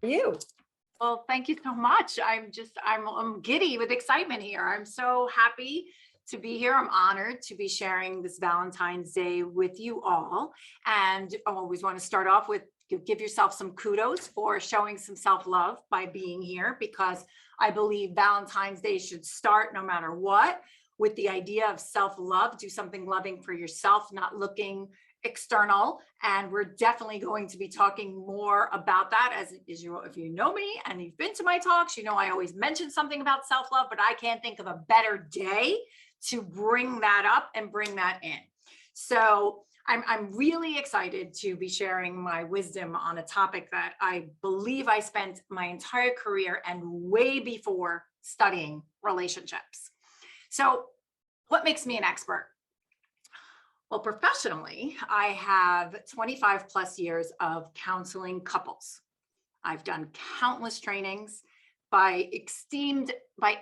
You. Well, thank you so much. I'm giddy with excitement here. I'm so happy to be here. I'm honored to be sharing this Valentine's Day with you all. And I always want to start off with give yourself some kudos for showing some self-love by being here, because I believe Valentine's Day should start no matter what with the idea of self-love. Do something loving for yourself, not looking external. And we're definitely going to be talking more about that as you, if you know me and you've been to my talks, you know I always mention something about self-love, but I can't think of a better day to bring that up and bring that in. So I'm really excited to be sharing my wisdom on a topic that I believe I spent my entire career and way before studying relationships. So what makes me an expert? Well, professionally, I have 25 plus years of counseling couples. I've done countless trainings by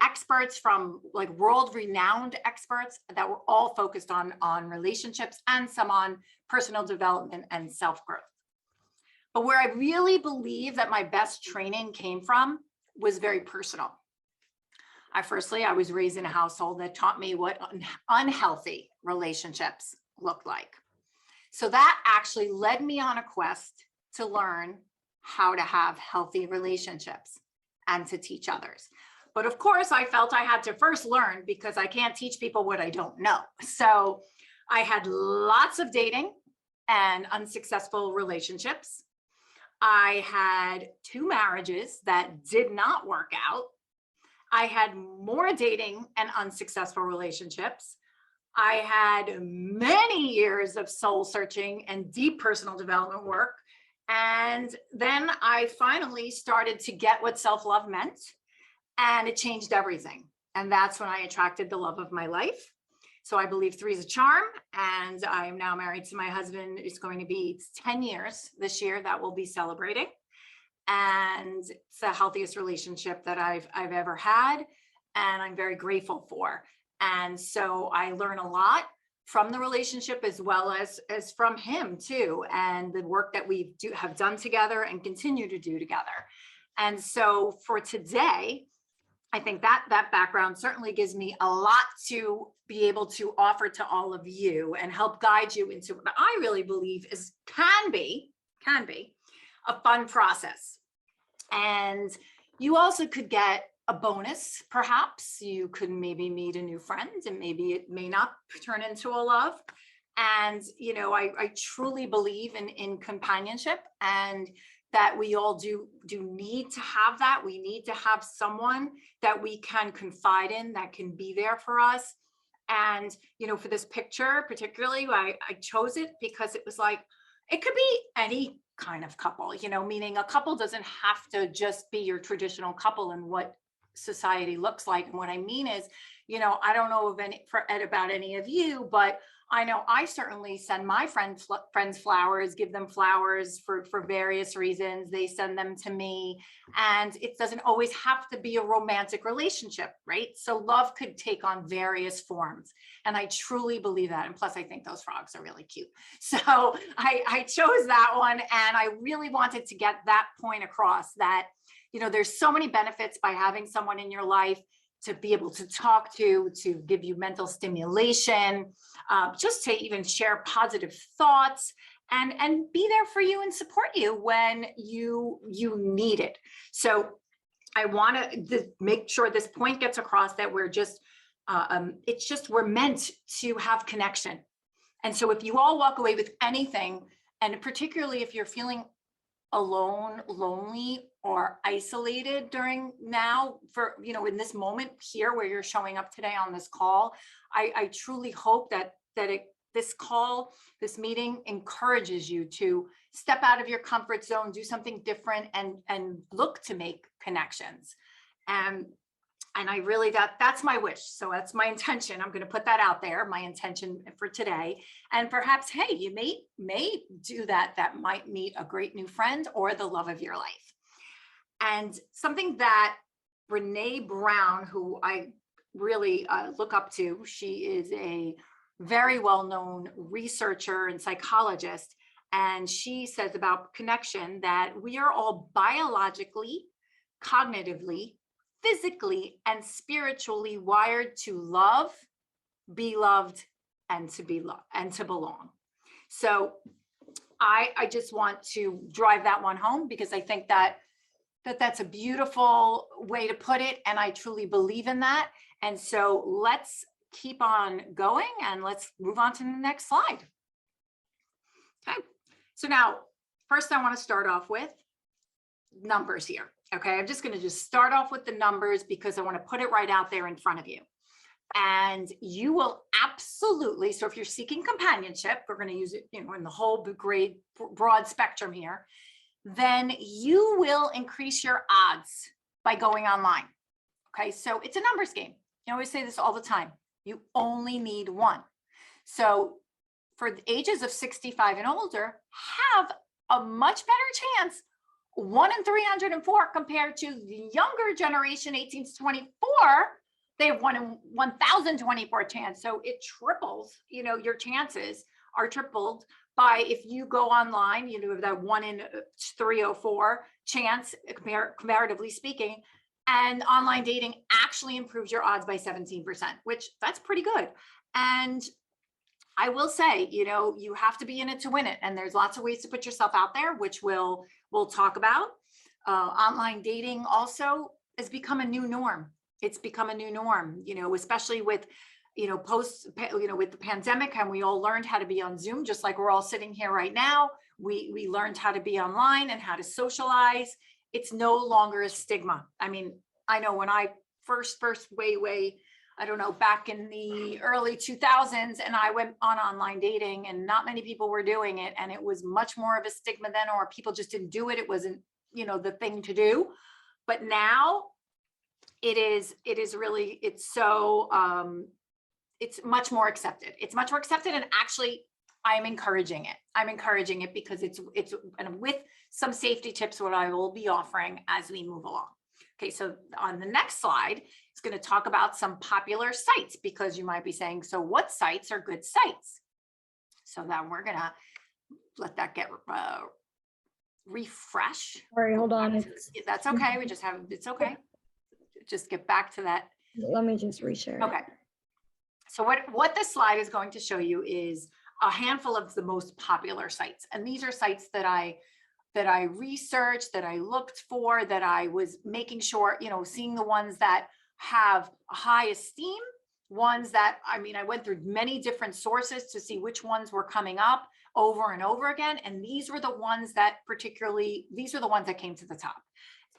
experts from like world-renowned experts that were all focused on relationships and some on personal development and self-growth. But where I really believe that my best training came from was very personal. I was raised in a household that taught me what unhealthy relationships looked like. So that actually led me on a quest to learn how to have healthy relationships and to teach others. But of course, I felt I had to first learn, because I can't teach people what I don't know. So I had lots of dating and unsuccessful relationships. I had 2 marriages that did not work out. I had more dating and unsuccessful relationships. I had many years of soul searching and deep personal development work. And then I finally started to get what self-love meant, and it changed everything. And that's when I attracted the love of my life. So I believe 3 is a charm, and I'm now married to my husband. It's going to be 10 years this year that we'll be celebrating. And it's the healthiest relationship that I've ever had, and I'm very grateful for. And so I learn a lot from the relationship as well as from him too, and the work that we have done together and continue to do together. And so for today, I think that background certainly gives me a lot to be able to offer to all of you and help guide you into what I really believe can be a fun process. And you also could get a bonus. Perhaps you could maybe meet a new friend, and maybe it may not turn into a love. And, you know, I truly believe in companionship, and that we all do need to have that. We need to have someone that we can confide in, that can be there for us. And, you know, for this picture particularly, I chose it because it was like, it could be any kind of couple, you know, meaning a couple doesn't have to just be your traditional couple and what society looks like. And what I mean is, you know, I don't know about any of you, but I know I certainly send my friends flowers, give them flowers for various reasons. They send them to me, and it doesn't always have to be a romantic relationship, right? So love could take on various forms. And I truly believe that. And plus, I think those frogs are really cute. So I chose that one, and I really wanted to get that point across, that, you know, there's so many benefits by having someone in your life to be able to talk to give you mental stimulation, just to even share positive thoughts and be there for you and support you when you need it. So I want to make sure this point gets across, that we're just, we're meant to have connection. And so if you all walk away with anything, and particularly if you're feeling alone, lonely, or isolated during now, for, you know, in this moment here where you're showing up today on this call, I truly hope that this meeting encourages you to step out of your comfort zone, do something different, and look to make connections. And I really, that's my wish. So that's my intention. I'm going to put that out there, my intention for today. And perhaps, hey, you may do that. That might meet a great new friend or the love of your life. And something that Brene Brown, who I really look up to, she is a very well-known researcher and psychologist. And she says about connection that we are all biologically, cognitively, physically, and spiritually wired to love, be loved, and to be loved and to belong. So I just want to drive that one home because I think that's a beautiful way to put it. And I truly believe in that. And so let's keep on going and let's move on to the next slide. Okay. So now, first I want to start off with numbers here. Okay. I'm just going to start off with the numbers because I want to put it right out there in front of you. And you will absolutely, so if you're seeking companionship, we're going to use it, in the whole great broad spectrum here, then you will increase your odds by going online. Okay, so it's a numbers game. I always say this all the time. You only need one. So for the ages of 65 and older, have a much better chance, 1 in 304 compared to the younger generation, 18 to 24. They have 1 in 1,024 chance. So it triples, your chances are tripled by if you go online, that 1 in 304 chance, comparatively speaking, and online dating actually improves your odds by 17%, which that's pretty good. And I will say, you have to be in it to win it. And there's lots of ways to put yourself out there, which we'll talk about. Online dating also has become a new norm. It's become a new norm, especially with, with the pandemic, and we all learned how to be on Zoom, just like we're all sitting here right now. We learned how to be online and how to socialize. It's no longer a stigma. I mean, I know when I first way, I don't know, back in the early 2000s, and I went on online dating and not many people were doing it. And it was much more of a stigma then, or people just didn't do it. It wasn't, the thing to do. But now it is really, it's so, it's much more accepted. It's much more accepted. And actually, I'm encouraging it. I'm encouraging it because it's and with some safety tips, what I will be offering as we move along. Okay, so on the next slide, it's going to talk about some popular sites, because you might be saying, so what sites are good sites? So then we're going to let that get refresh. Sorry, hold on. That's okay. It's okay. Just get back to that. Let me just reshare. Okay. So what this slide is going to show you is a handful of the most popular sites. And these are sites that I researched, that I looked for, that I was making sure, seeing the ones that have a high esteem, ones that, I went through many different sources to see which ones were coming up over and over again. And these were the ones that came to the top.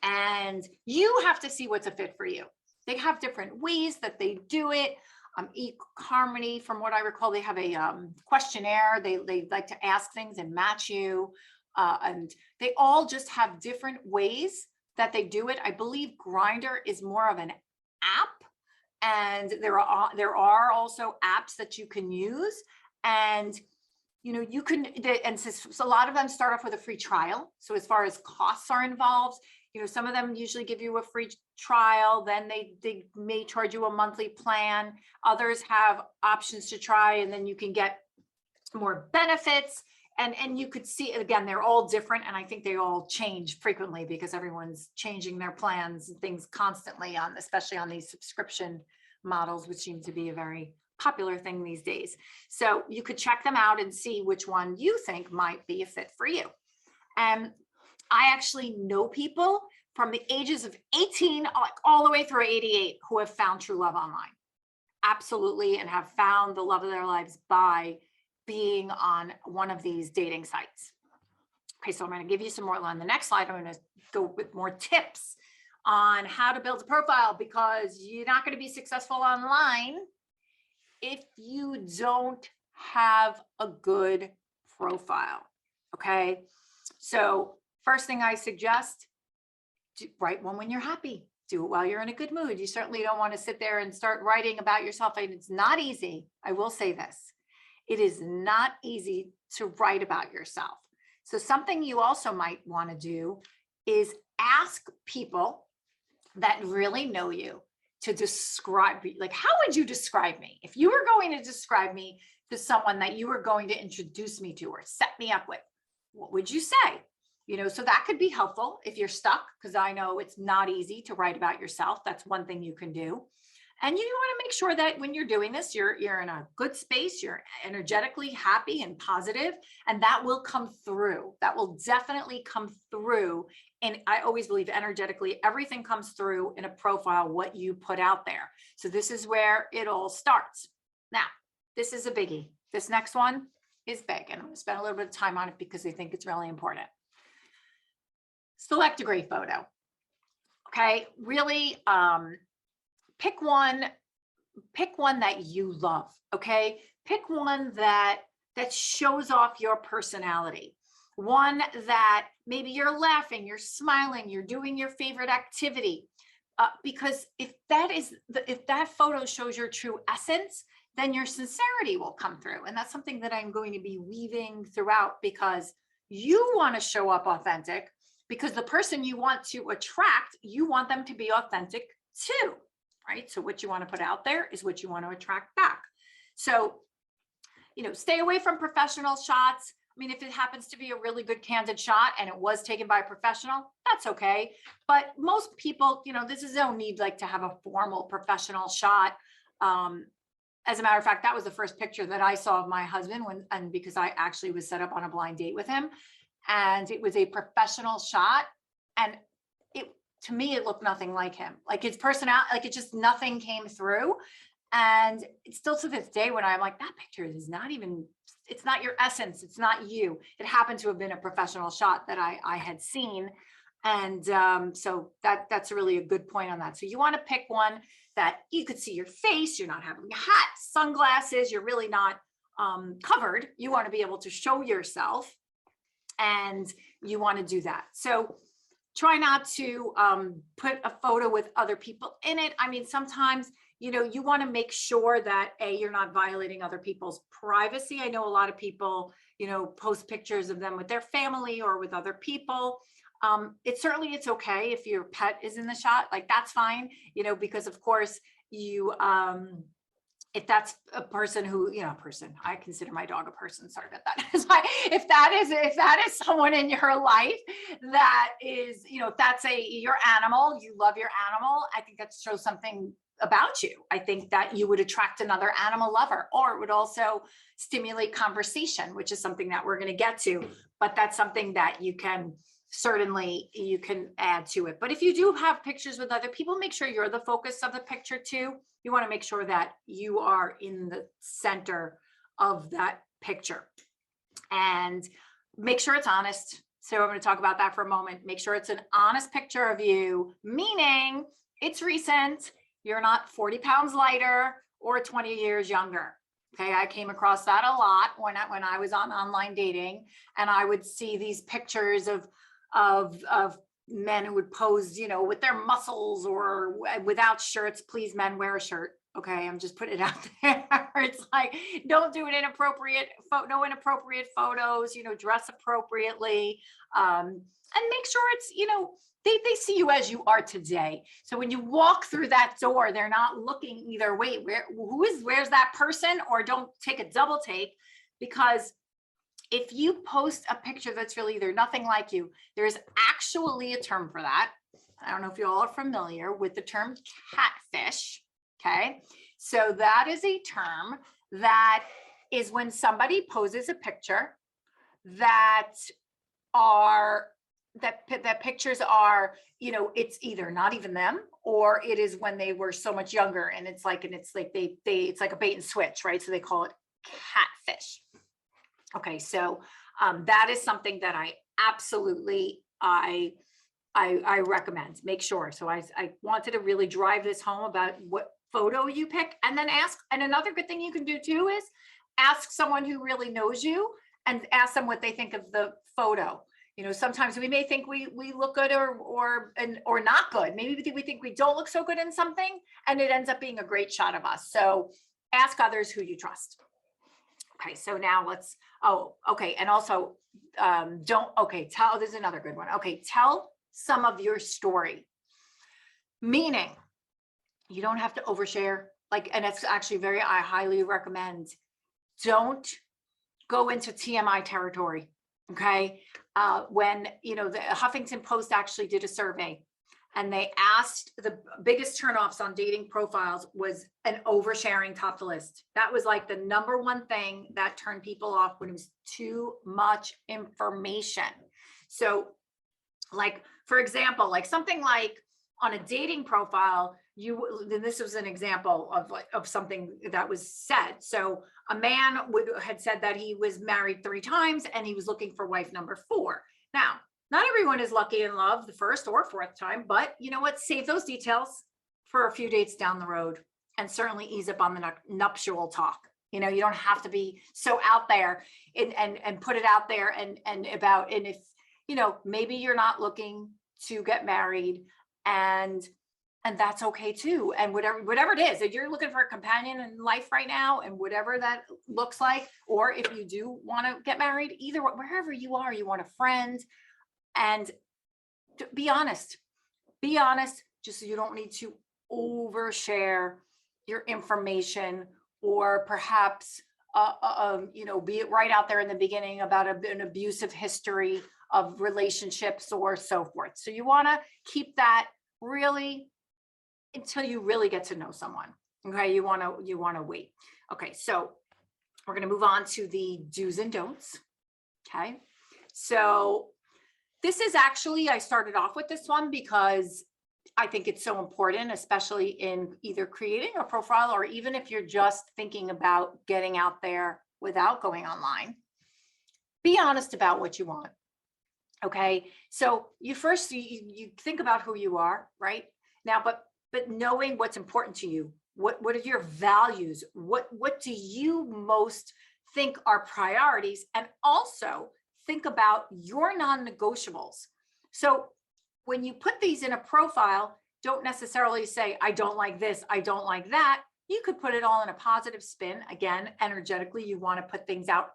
And you have to see what's a fit for you. They have different ways that they do it. eHarmony, from what I recall, they have a questionnaire. They like to ask things and match you. And they all just have different ways that they do it. I believe Grindr is more of an app, and there are also apps that you can use. And you can, and so a lot of them start off with a free trial. So as far as costs are involved, some of them usually give you a free trial, then they may charge you a monthly plan. Others have options to try, and then you can get more benefits. And you could see, again, they're all different. And I think they all change frequently because everyone's changing their plans and things constantly, especially on these subscription models, which seem to be a very popular thing these days. So you could check them out and see which one you think might be a fit for you. And I actually know people from the ages of 18 all the way through 88 who have found true love online. Absolutely. And have found the love of their lives by being on one of these dating sites. Okay, so I'm going to give you some more on the next slide. I'm going to go with more tips on how to build a profile, because you're not going to be successful online if you don't have a good profile. Okay, so first thing I suggest, write one when you're happy. Do it while you're in a good mood. You certainly don't want to sit there and start writing about yourself. And it's not easy. I will say this. It is not easy to write about yourself. So something you also might want to do is ask people that really know you to describe, like, how would you describe me? If you were going to describe me to someone that you were going to introduce me to or set me up with, what would you say? So that could be helpful if you're stuck, because I know it's not easy to write about yourself. That's one thing you can do. And you want to make sure that when you're doing this, you're in a good space, you're energetically happy and positive, and that will come through. That will definitely come through. And I always believe energetically, everything comes through in a profile, what you put out there. So this is where it all starts. Now, this is a biggie. This next one is big, and I'm going to spend a little bit of time on it because I think it's really important. Select a great photo. Okay, really, pick one that you love. Okay, pick one that shows off your personality. One that maybe you're laughing, you're smiling, you're doing your favorite activity. Because if that photo shows your true essence, then your sincerity will come through. And that's something that I'm going to be weaving throughout, because you want to show up authentic, because the person you want to attract, you want them to be authentic too, right? So what you want to put out there is what you want to attract back. So, stay away from professional shots. I mean, if it happens to be a really good candid shot and it was taken by a professional, that's okay. But most people, this is no need like to have a formal professional shot. As a matter of fact, that was the first picture that I saw of my husband because I actually was set up on a blind date with him, and it was a professional shot. And to me, it looked nothing like him. Like his personality, like it just nothing came through. And it's still to this day when I'm like, that picture is not even, it's not your essence. It's not you. It happened to have been a professional shot that I had seen. And so that's really a good point on that. So you want to pick one that you could see your face. You're not having a hat, sunglasses. You're really not covered. You want to be able to show yourself, and you want to do that. So try not to put a photo with other people in it. I mean, sometimes, you want to make sure that you're not violating other people's privacy. I know a lot of people, post pictures of them with their family or with other people. It's okay if your pet is in the shot, like that's fine, because of course you, if that's a person who, I consider my dog a person. Sorry about that. if that is someone in your life that is, if that's your animal, you love your animal, I think that shows something about you. I think that you would attract another animal lover, or it would also stimulate conversation, which is something that we're going to get to, but that's something that you can add to it. But if you do have pictures with other people, make sure you're the focus of the picture too. You want to make sure that you are in the center of that picture, and make sure it's honest. So I'm going to talk about that for a moment. Make sure it's an honest picture of you, meaning it's recent. You're not 40 pounds lighter or 20 years younger. Okay, I came across that a lot when I was on online dating, and I would see these pictures of men who would pose, with their muscles or without shirts. Please, men, wear a shirt. Okay, I'm just putting it out there. It's like, don't do it inappropriate, no inappropriate photos, dress appropriately, and make sure it's, they see you as you are today. So when you walk through that door, they're not looking either, wait, where's that person? Or don't take a double take, because if you post a picture that's really, they're nothing like you, there's actually a term for that. I don't know if you all are familiar with the term catfish. Okay. So that is a term that is when somebody poses a picture that pictures are, it's either not even them, or it is when they were so much younger, and it's like it's like a bait and switch, right? So they call it catfish. Okay, so that is something that I absolutely I recommend. Make sure. So I wanted to really drive this home about what photo you pick, and then ask. And another good thing you can do too is ask someone who really knows you, and ask them what they think of the photo. Sometimes we may think we look good or not good. Maybe we think we don't look so good in something, and it ends up being a great shot of us. So ask others who you trust. Okay, so now let's, and also this is another good one. Okay, tell some of your story. Meaning, you don't have to overshare, and it's actually I highly recommend, don't go into TMI territory. Okay. When, the Huffington Post actually did a survey and they asked the biggest turnoffs on dating profiles was an oversharing topped the list. That was like the number one thing that turned people off, when it was too much information. So like, for example, like something like on a dating profile, this was an example of something that was said. So a man had said that he was married 3 times and he was looking for wife number 4. Now, not everyone is lucky in love the first or 4th time, but you know what? Save those details for a few dates down the road, and certainly ease up on the nuptial talk. You don't have to be so out there and put it out there and if, maybe you're not looking to get married, and that's okay too. And whatever it is, if you're looking for a companion in life right now, and whatever that looks like, or if you do want to get married, either wherever you are, you want a friend, and be honest, just so you don't need to overshare your information, or perhaps be it right out there in the beginning about an abusive history of relationships or so forth. So you want to keep that really until you really get to know someone. Okay, you want to wait. Okay, so we're going to move on to the do's and don'ts. Okay, so this is actually, I started off with this one because I think it's so important, especially in either creating a profile, or even if you're just thinking about getting out there without going online. Be honest about what you want. Okay, so you think about who you are right now, but knowing what's important to you, what are your values, what do you most think are priorities, and also think about your non-negotiables. So when you put these in a profile, don't necessarily say, I don't like this, I don't like that. You could put it all in a positive spin. Again, energetically, you want to put things out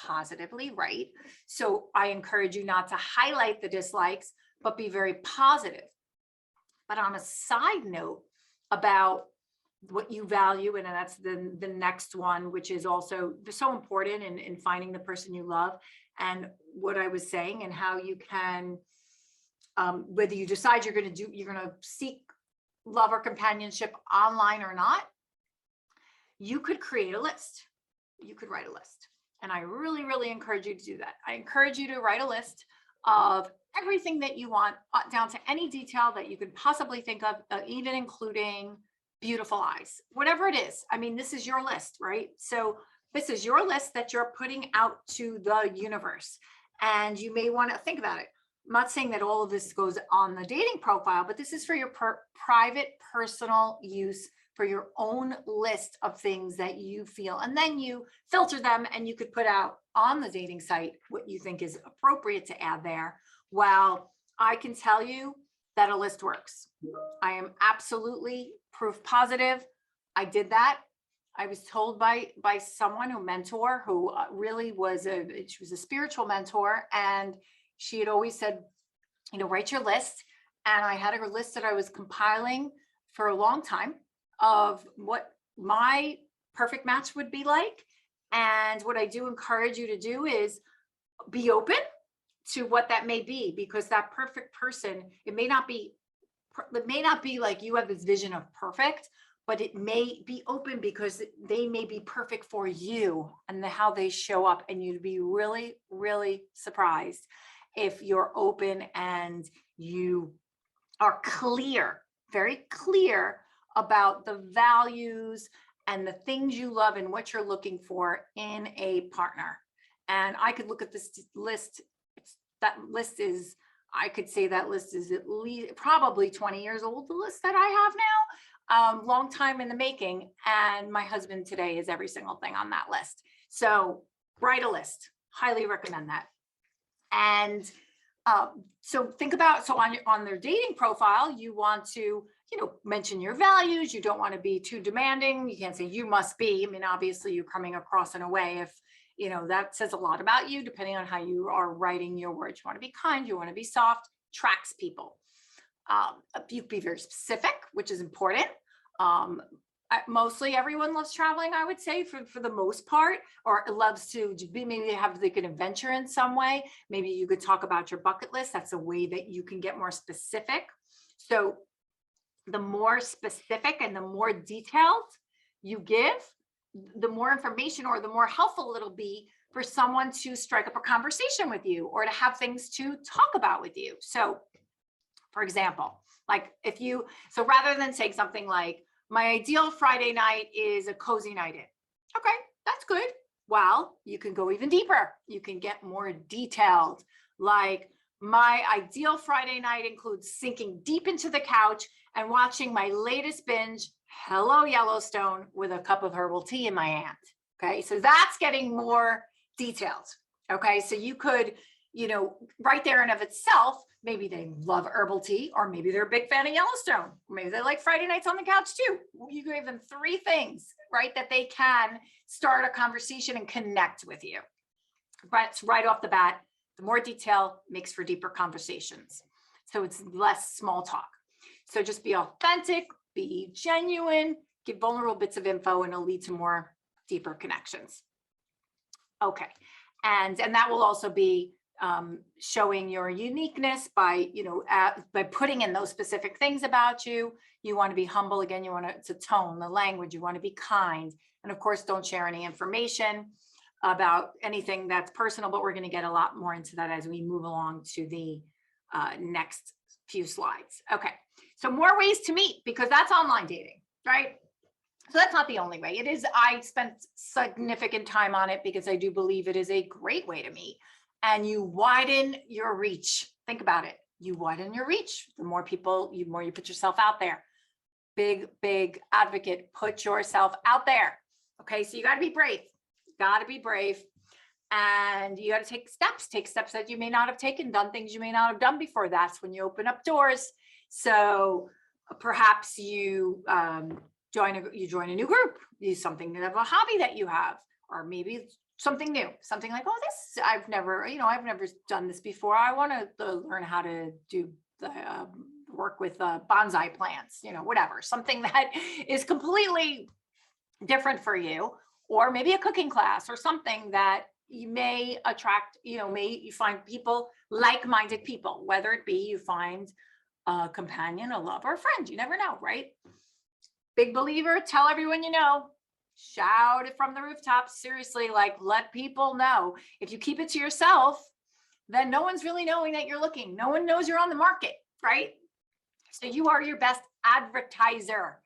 positively, right? So I encourage you not to highlight the dislikes, but be very positive. But on a side note about what you value, and that's the next one, which is also so important in finding the person you love, and what I was saying, and how you can, whether you decide you're going to seek love or companionship online or not, you could create a list. You could write a list. And I really, really encourage you to do that. I encourage you to write a list of everything that you want, down to any detail that you could possibly think of, even including beautiful eyes, whatever it is. I mean, this is your list, right? So this is your list that you're putting out to the universe. And you may want to think about it. I'm not saying that all of this goes on the dating profile, but this is for your private, personal use, for your own list of things that you feel. And then you filter them, and you could put out on the dating site what you think is appropriate to add there. Well, I can tell you that a list works. I am absolutely proof positive. I did that. I was told by someone, a mentor, who really she was a spiritual mentor, and she had always said, write your list. And I had a list that I was compiling for a long time of what my perfect match would be like. And what I do encourage you to do is be open to what that may be, because that perfect person, it may not be like you have this vision of perfect, but it may be open because they may be perfect for you and how they show up. And you'd be really, really surprised if you're open and you are clear, very clear about the values and the things you love and what you're looking for in a partner. And I could look at this list. I could say that list is at least probably 20 years old, the list that I have now, long time in the making. And my husband today is every single thing on that list. So write a list, highly recommend that. And so think about, on their dating profile, you want to, mention your values. You don't want to be too demanding. You can't say you must be. I mean, obviously you're coming across in a way, if, that says a lot about you, depending on how you are writing your words. You want to be kind, you want to be soft, tracks people. You be very specific, which is important. Mostly everyone loves traveling, I would say, for the most part, or loves to be, maybe have like an adventure in some way. Maybe you could talk about your bucket list. That's a way that you can get more specific. So the more specific and the more detailed you give, the more information or the more helpful it'll be for someone to strike up a conversation with you or to have things to talk about with you. So for example, like so rather than saying something like, my ideal Friday night is a cozy night in. Okay, that's good. Well, you can go even deeper. You can get more detailed. Like, my ideal Friday night includes sinking deep into the couch and watching my latest binge, Hello Yellowstone, with a cup of herbal tea in my hand. Okay, so that's getting more detailed. Okay, so you could, right there and of itself, maybe they love herbal tea, or maybe they're a big fan of Yellowstone. Maybe they like Friday nights on the couch too. You give them 3 things, right, that they can start a conversation and connect with you. But right off the bat, the more detail makes for deeper conversations. So it's less small talk. So just be authentic, be genuine, give vulnerable bits of info, and it'll lead to more deeper connections. Okay, and that will also be showing your uniqueness by, by putting in those specific things about you. You want to be humble. Again, you want to, it's a tone, the language, you want to be kind. And of course, don't share any information about anything that's personal, but we're going to get a lot more into that as we move along to the next few slides. Okay, so more ways to meet, because that's online dating, right? So that's not the only way. It is, I spent significant time on it because I do believe it is a great way to meet. And you widen your reach. Think about it. You widen your reach. The more people, the more you put yourself out there. Big advocate, put yourself out there. Okay, so you got to be brave. Got to be brave. And you got to take steps that you may not have taken, done things you may not have done before. That's when you open up doors. So perhaps you join a new group, use something of a hobby that you have, or maybe something new, something like, oh, this, I've never done this before. I want to learn how to do the work with bonsai plants, whatever, something that is completely different for you, or maybe a cooking class or something that you may attract, you find people, like-minded people, whether it be you find a companion, a lover, a friend, you never know, right? Big believer, tell everyone you know. Shout it from the rooftops. Seriously, like, let people know. If you keep it to yourself, then no one's really knowing that you're looking. No one knows you're on the market, right? So you are your best advertiser.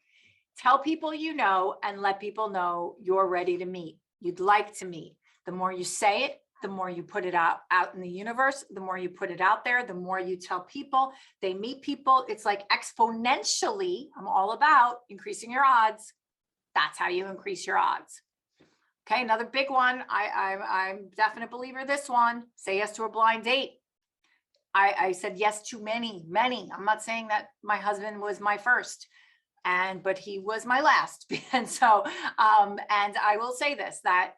Tell people you know and let people know you're ready to meet. You'd like to meet. The more you say it, the more you put it out in the universe, the more you put it out there, the more you tell people, they meet people. It's like exponentially, I'm all about increasing your odds. That's how you increase your odds. Okay, another big one. I'm a definite believer of this one. Say yes to a blind date. I said yes to many. I'm not saying that my husband was my first, but he was my last. And so, and I will say this, that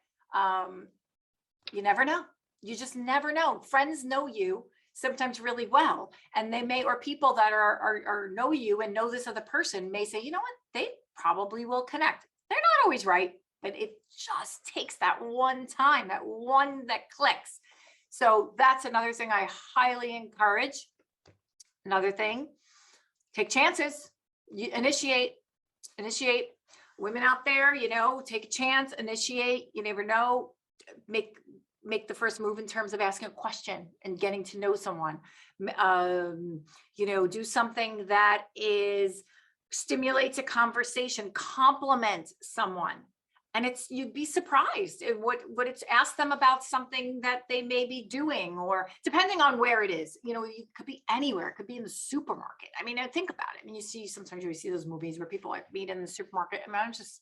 you never know. You just never know. Friends know you sometimes really well, and they may, or people that are know you and know this other person may say, you know what, they probably will connect. They're not always right, but it just takes that one time, that one that clicks. So that's another thing I highly encourage. Another thing, take chances. You initiate. Women out there, take a chance, initiate. You never know. Make the first move in terms of asking a question and getting to know someone. Do something that stimulates a conversation, compliment someone. And you'd be surprised at what it's, ask them about something that they may be doing, or depending on where it is, it could be anywhere. It could be in the supermarket. I mean, think about it. I mean, sometimes you see those movies where people like meet in the supermarket. I mean, I'm just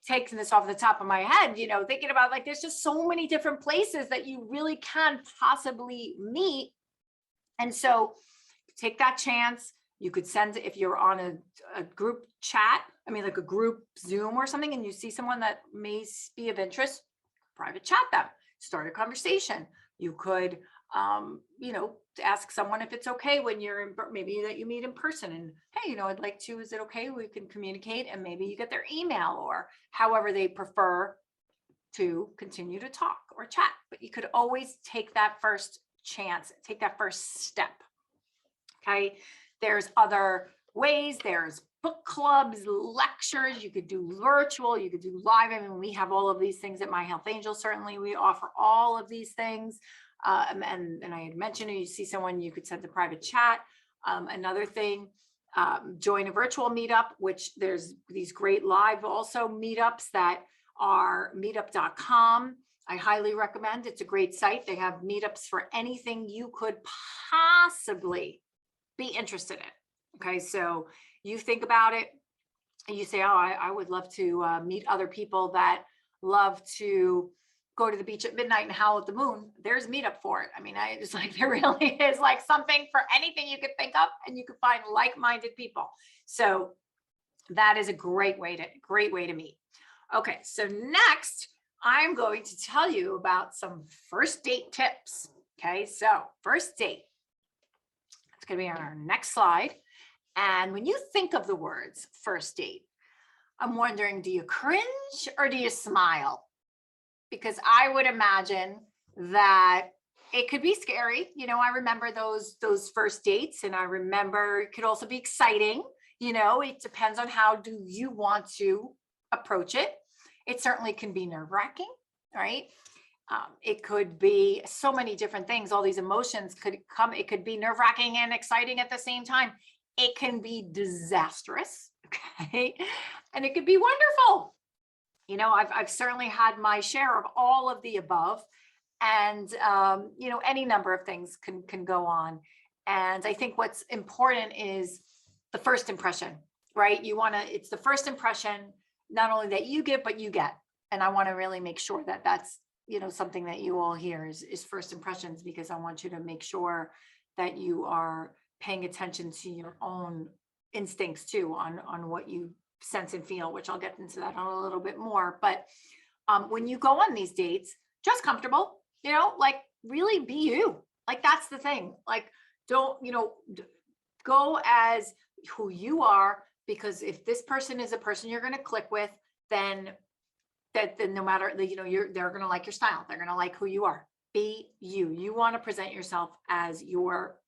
taking this off the top of my head, thinking about, like, there's just so many different places that you really can possibly meet. And so take that chance. You could send, if you're on a group chat, like a group Zoom or something, and you see someone that may be of interest, private chat them, start a conversation. You could, ask someone if it's okay when you're in, maybe that you meet in person and, hey, I'd like to, is it okay? We can communicate, and maybe you get their email or however they prefer to continue to talk or chat. But you could always take that first chance, take that first step. Okay. There's other ways. There's book clubs, lectures. You could do virtual, you could do live. I mean, we have all of these things at My Health Angel. Certainly we offer all of these things. And I had mentioned, you see someone, you could send a private chat. Another thing, join a virtual meetup, which there's these great live also meetups that are meetup.com. I highly recommend. It's a great site. They have meetups for anything you could possibly be interested in. Okay, so you think about it and you say, oh, I would love to meet other people that love to go to the beach at midnight and howl at the moon. There's meetup for it. I mean, it's like, there really is like something for anything you could think of, and you could find like-minded people. So that is a great way to meet. Okay, so next I'm going to tell you about some first date tips. Okay, so first date. It's going to be on our next slide. And when you think of the words first date, I'm wondering, do you cringe or do you smile? Because I would imagine that it could be scary. I remember those first dates, and I remember it could also be exciting. It depends on how do you want to approach it. It certainly can be nerve-wracking, right? It could be so many different things. All these emotions could come. It could be nerve-wracking and exciting at the same time. It can be disastrous, okay? And it could be wonderful. I've certainly had my share of all of the above, and any number of things can go on. And I think what's important is the first impression, right? It's the first impression, not only that you give, but you get. And I want to really make sure that that's, something that you all hear is first impressions, because I want you to make sure that you are paying attention to your own instincts too, on what you sense and feel, which I'll get into that on a little bit more. But when you go on these dates, just comfortable, like really be you. Like, that's the thing. Like, don't, go as who you are, because if this person is a person you're going to click with, then no matter, they're going to like your style. They're going to like who you are. Be you. You want to present yourself as your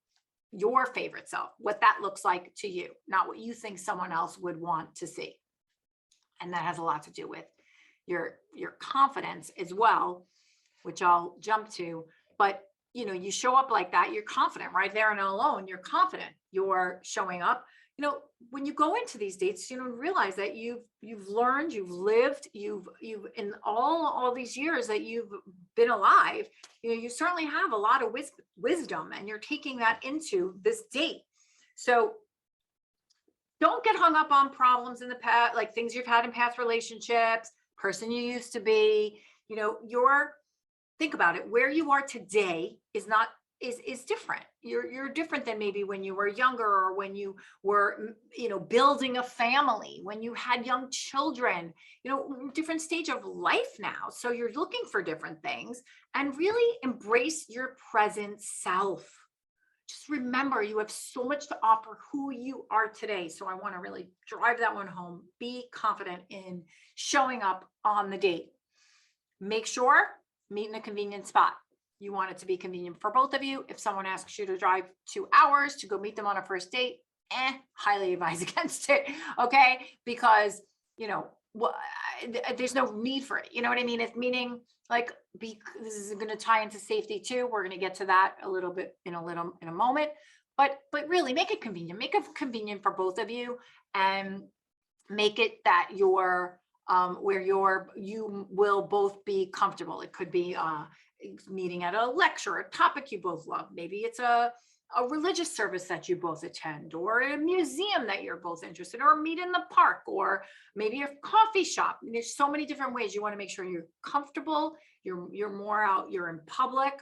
favorite self, what that looks like to you, not what you think someone else would want to see. And that has a lot to do with your confidence as well, which I'll jump to. But you show up like that, you're confident right there and alone. You're confident. You're showing up. When you go into these dates, realize that you've learned, you've lived, you've in all these years that you've been alive, you certainly have a lot of wisdom, and you're taking that into this date. So don't get hung up on problems in the past, like things you've had in past relationships, person you used to be. Think about it. Where you are today is different. You're different than maybe when you were younger, or when you were, building a family, when you had young children, different stage of life now. So you're looking for different things, and really embrace your present self. Just remember, you have so much to offer who you are today. So I want to really drive that one home. Be confident in showing up on the date. Make sure meet in a convenient spot. You want it to be convenient for both of you. If someone asks you to drive 2 hours to go meet them on a first date, highly advise against it. Okay. Because, there's no need for it. You know what I mean? It's meaning like, this is going to tie into safety too. We're going to get to that a little bit in a moment, but really make it convenient, for both of you, and make it that where you will both be comfortable. It could be meeting at a lecture, a topic you both love. Maybe it's a religious service that you both attend, or a museum that you're both interested in, or meet in the park, or maybe a coffee shop. There's so many different ways. You want to make sure you're comfortable, you're more out, you're in public,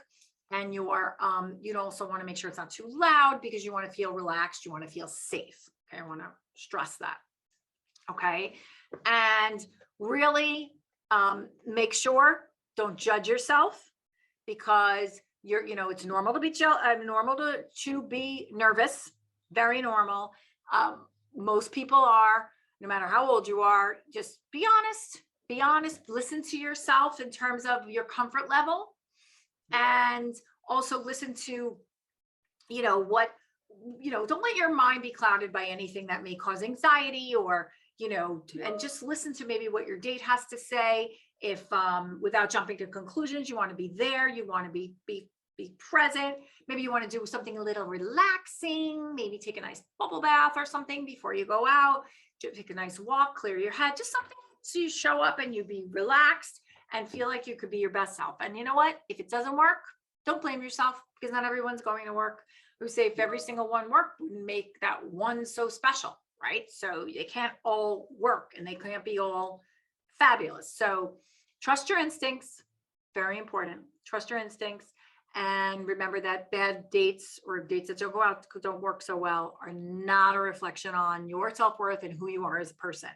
and you also want to make sure it's not too loud, because you want to feel relaxed, you want to feel safe. Okay, I want to stress that. Okay. And really make sure, don't judge yourself, because it's normal to be normal to be nervous, very normal. Most people are, no matter how old you are, just be honest, listen to yourself in terms of your comfort level, and also listen to, what, don't let your mind be clouded by anything that may cause anxiety, or, and just listen to maybe what your date has to say. If without jumping to conclusions, you want to be there, you want to be present. Maybe you want to do something a little relaxing, maybe take a nice bubble bath or something before you go out, take a nice walk, clear your head, just something so you show up and you be relaxed and feel like you could be your best self. And you know what? If it doesn't work, don't blame yourself, because not everyone's going to work. We say if every single one worked, wouldn't make that one so special, right? So they can't all work and they can't be all fabulous. So trust your instincts, very important. Trust your instincts. And remember that bad dates or dates that don't work so well are not a reflection on your self-worth and who you are as a person.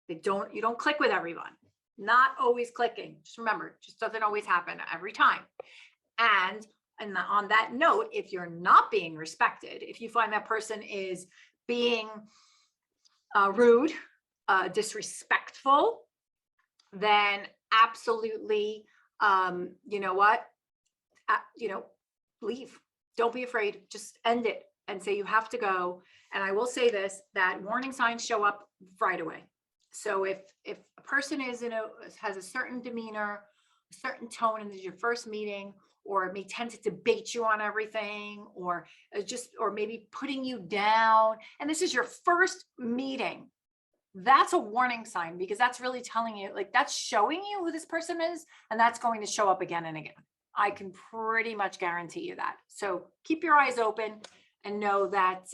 You don't click with everyone. Not always clicking. Just remember, it just doesn't always happen every time. And on that note, if you're not being respected, if you find that person is being rude, disrespectful, then absolutely, you know what? Leave. Don't be afraid. Just end it and say you have to go. And I will say this, that warning signs show up right away. So if a person has a certain demeanor, a certain tone, and this is your first meeting, or may tend to debate you on everything, or maybe putting you down, and this is your first meeting, that's a warning sign, because that's really telling you, like, that's showing you who this person is, and that's going to show up again and again. I can pretty much guarantee you that. So keep your eyes open and know that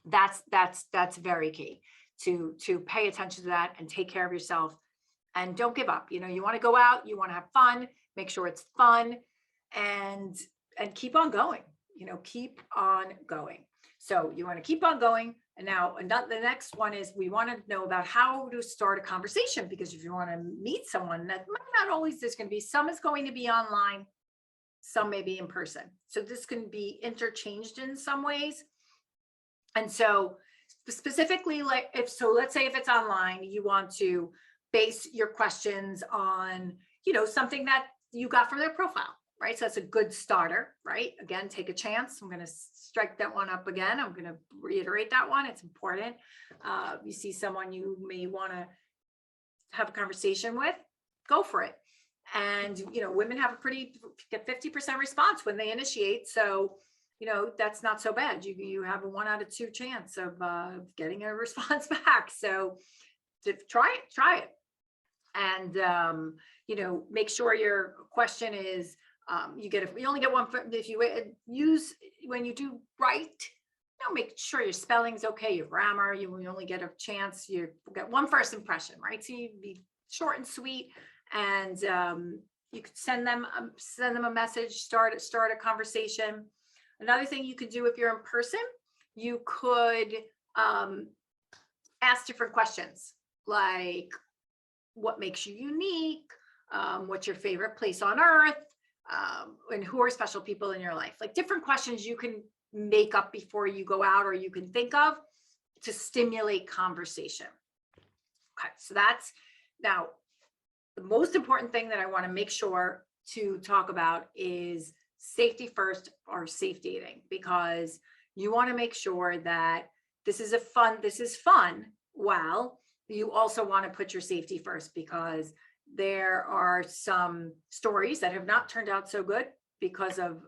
that's very key, to pay attention to that and take care of yourself, and don't give up. You want to go out, you want to have fun, make sure it's fun, and keep on going. Keep on going. So you want to keep on going. And now the next one is, we want to know about how to start a conversation, because if you want to meet someone, that might not always, there's going to be some is going to be online, some may be in person. So this can be interchanged in some ways. And so specifically, let's say if it's online, you want to base your questions on, something that you got from their profile, right? So that's a good starter, right? Again, take a chance. I'm going to strike that one up again. I'm going to reiterate that one. It's important. You see someone you may want to have a conversation with, go for it. And, women have get 50% response when they initiate. So, that's not so bad. You have a 1 out of 2 chance of getting a response back. So try it. And, make sure your question is, you only get one if you when you do write, make sure your spelling's okay, your grammar, you only get a chance, you get one first impression, right? So you be short and sweet, and you could send them a message, start a conversation. Another thing you could do if you're in person, you could ask different questions, like, what makes you unique? What's your favorite place on earth? And who are special people in your life? Like, different questions you can make up before you go out, or you can think of to stimulate conversation. Okay, so that's now the most important thing that I want to make sure to talk about is safety first, or safe dating, because you want to make sure that this is fun. Well, you also want to put your safety first, because there are some stories that have not turned out so good because of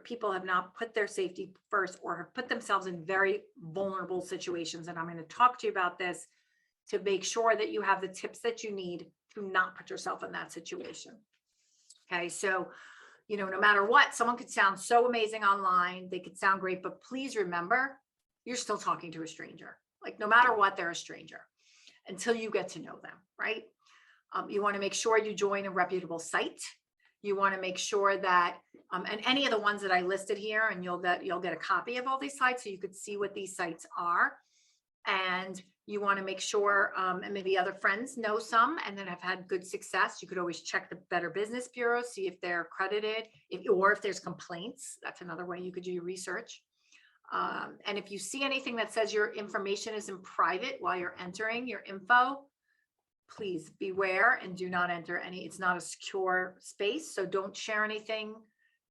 people have not put their safety first, or have put themselves in very vulnerable situations. And I'm going to talk to you about this to make sure that you have the tips that you need to not put yourself in that situation. Okay, so no matter what, someone could sound so amazing online, they could sound great, but please remember, you're still talking to a stranger. Like, no matter what, they're a stranger until you get to know them, right? You want to make sure you join a reputable site. You want to make sure that, and any of the ones that I listed here, and you'll get a copy of all these sites so you could see what these sites are. And You want to make sure, and maybe other friends know some and then have had good success. You could always check the Better Business Bureau, see if they're accredited, or if there's complaints. That's another way you could do your research. And if you see anything that says your information is in private while you're entering your info, please beware and do not enter any. It's not a secure space, so don't share anything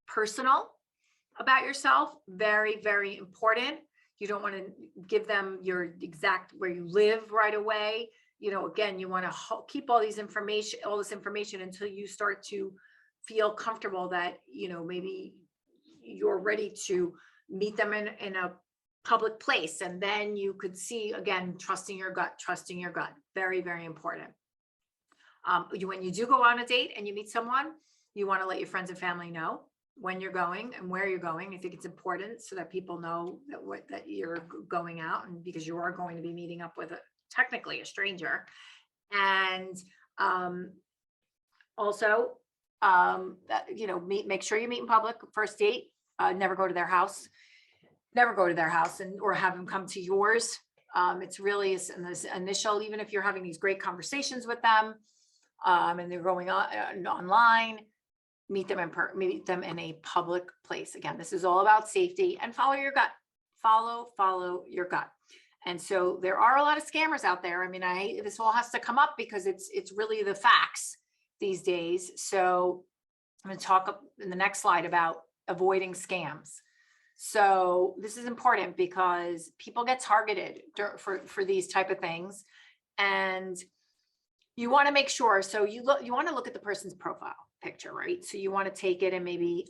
personal about yourself. Very, very important. You don't want to give them your exact where you live right away. You know, again, you want to keep all this information until you start to feel comfortable that, you know, maybe you're ready to meet them in a public place. And then you could see, again, trusting your gut. Very, very important. When you do go on a date and you meet someone, you want to let your friends and family know when you're going and where you're going. I think it's important so that people know that you're going out, and because you are going to be meeting up with technically a stranger. And also, you know, make sure you meet in public. First date, never go to their house. Or have them come to yours. It's really in this initial, even if you're having these great conversations with them, and they're going on online, meet them in a public place. Again, this is all about safety, and follow your gut. Follow your gut. And so there are a lot of scammers out there. I mean, this all has to come up because it's really the facts these days. So I'm going to talk in the next slide about avoiding scams. So this is important because people get targeted for these type of things, and you want to make sure. So you want to look at the person's profile picture, right? So you want to take it and maybe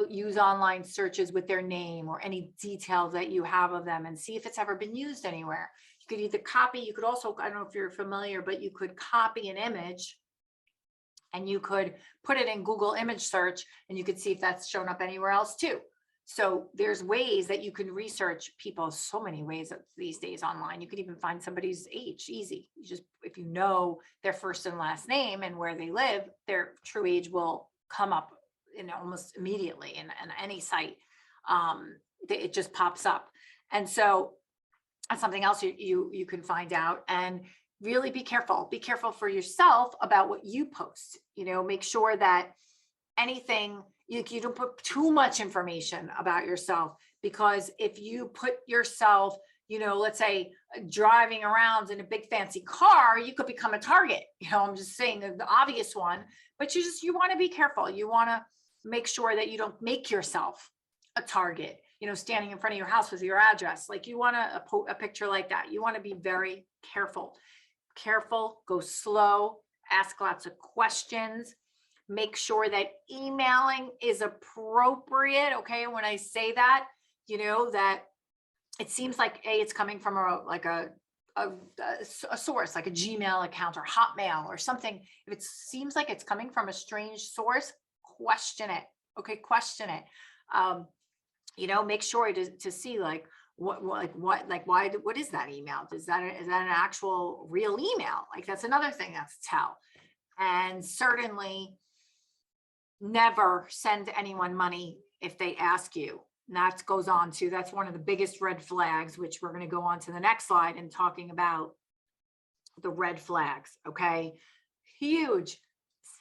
use online searches with their name or any details that you have of them, and see if it's ever been used anywhere. You could either copy. You could also, I don't know if you're familiar, but you could copy an image and you could put it in Google image search, and you could see if that's shown up anywhere else too. So there's ways that you can research people, so many ways these days online. You could even find somebody's age, easy. If you know their first and last name and where they live, their true age will come up almost immediately in any site. It just pops up. And so that's something else you can find out. And really be careful. Be careful for yourself about what you post. Make sure that anything, you don't put too much information about yourself, because if you put yourself, let's say driving around in a big fancy car, you could become a target. I'm just saying the obvious one, but you want to be careful. You want to make sure that you don't make yourself a target, standing in front of your house with your address. Like, you want a picture like that. You want to be very careful, go slow, ask lots of questions. Make sure that emailing is appropriate. Okay. When I say that, that it seems like it's coming from a source, like a Gmail account or Hotmail or something. If it seems like it's coming from a strange source, question it. Okay. Question it. Make sure to see what is that email? Is that an actual real email? Like, that's another thing that's tell. And certainly never send anyone money if they ask you. And that goes on to, that's one of the biggest red flags, which we're going to go on to the next slide and talking about the red flags. Okay. Huge.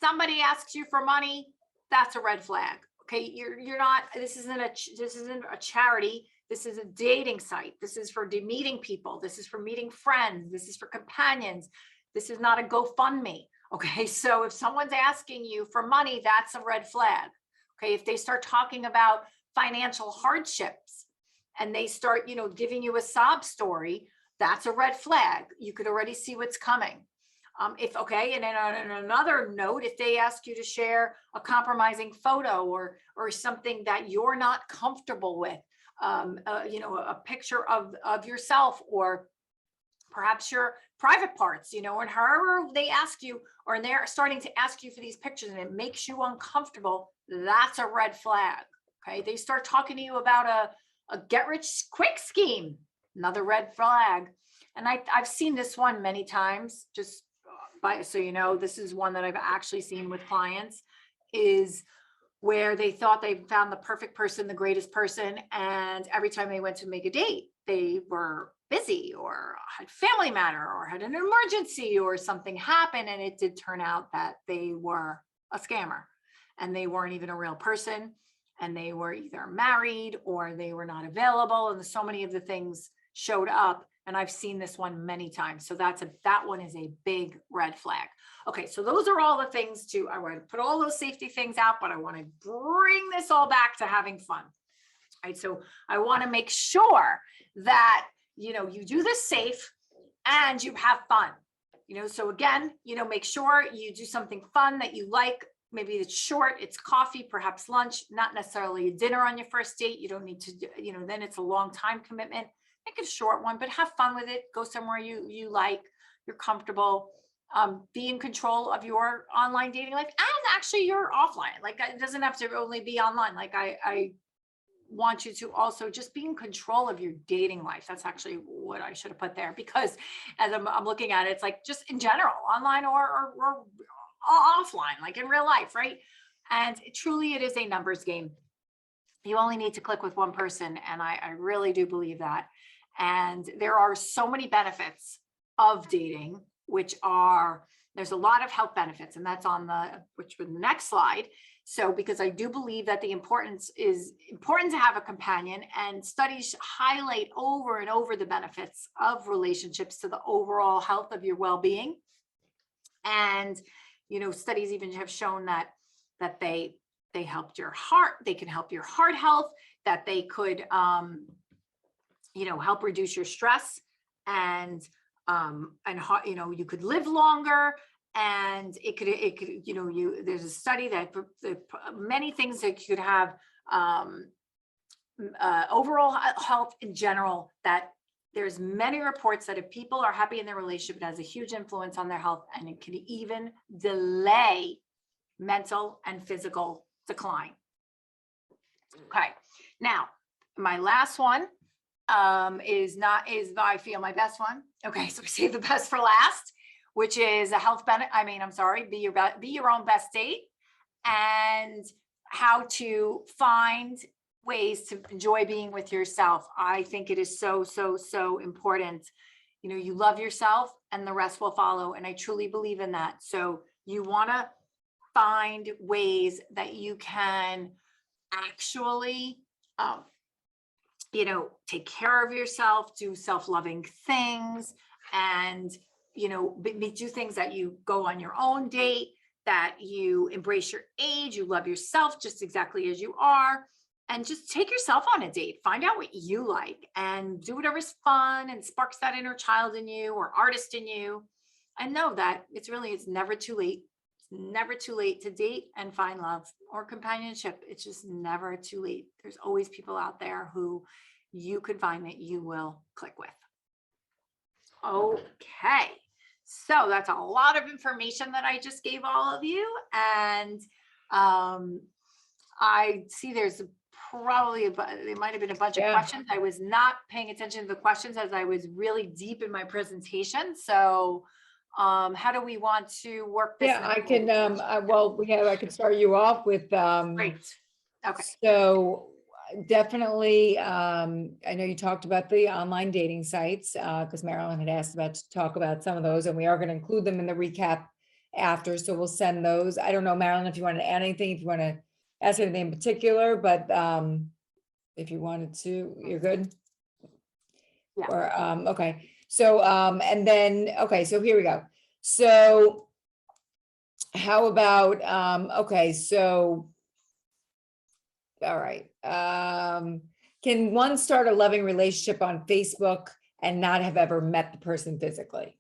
Somebody asks you for money, that's a red flag. Okay. You're not, this isn't a charity. This is a dating site. This is for meeting people. This is for meeting friends. This is for companions. This is not a GoFundMe. Okay, so if someone's asking you for money, that's a red flag. Okay, if they start talking about financial hardships and they start, giving you a sob story, that's a red flag. You could already see what's coming. And then on another note, if they ask you to share a compromising photo or something that you're not comfortable with, a picture of yourself, or perhaps your private parts, and however they ask you, or they're starting to ask you for these pictures and it makes you uncomfortable, that's a red flag. Okay. They start talking to you about a get rich quick scheme, another red flag. And I've seen this one many times, just this is one that I've actually seen with clients, is where they thought they found the perfect person, the greatest person. And every time they went to make a date, they were busy or had family matter or had an emergency or something happen. And it did turn out that they were a scammer and they weren't even a real person. And they were either married or they were not available. And so many of the things showed up. And I've seen this one many times. So that one is a big red flag. Okay, so those are all the things I want to put all those safety things out, but I want to bring this all back to having fun. Right. So I want to make sure that, you do this safe and you have fun, so again, make sure you do something fun that you like. Maybe it's short, it's coffee, perhaps lunch, not necessarily a dinner on your first date. You don't need to, then it's a long time commitment. Make it a short one, but have fun with it. Go somewhere you like, you're comfortable. Be in control of your online dating life and actually your offline. Like it doesn't have to only be online. Like I want you to also just be in control of your dating life. That's actually what I should have put there, because as I'm looking at it, it's like just in general, online or offline, like in real life, right? And truly it is a numbers game. You only need to click with one person. And I really do believe that. And there are so many benefits of dating, there's a lot of health benefits, and that's on the next slide. So, because I do believe that the importance is important to have a companion, and studies highlight over and over the benefits of relationships to the overall health of your well-being. And, studies even have shown that they helped your heart, they can help your heart health, that they could, help reduce your stress and you could live longer. And it could, there's a study that many things that you could have overall health in general, that there's many reports that if people are happy in their relationship, it has a huge influence on their health, and it can even delay mental and physical decline. Okay. Now, my last one is I feel my best one. Okay. So we save the best for last, which is a health benefit. Be your own best date, and how to find ways to enjoy being with yourself. I think it is so, so, so important. You love yourself and the rest will follow. And I truly believe in that. So you want to find ways that you can actually, take care of yourself, do self-loving things, and do things that you go on your own date, that you embrace your age, you love yourself just exactly as you are, and just take yourself on a date. Find out what you like and do whatever's fun and sparks that inner child in you or artist in you. And know that it's never too late. It's never too late to date and find love or companionship. It's just never too late. There's always people out there who you could find that you will click with. Okay. So that's a lot of information that I just gave all of you. And I see there's probably there might have been a bunch of questions. I was not paying attention to the questions as I was really deep in my presentation. So how do we want to work this? Yeah, I can, I could start you off with, Great. Okay. So definitely, I know you talked about the online dating sites, because Marilyn had asked to talk about some of those, and we are going to include them in the recap after. So we'll send those. I don't know, Marilyn, if you want to add anything, if you want to ask anything in particular, but if you wanted to, you're good. Yeah. Or, okay. So, and then, okay, so here we go. So how about, okay, so, all right. Can one start a loving relationship on Facebook and not have ever met the person physically?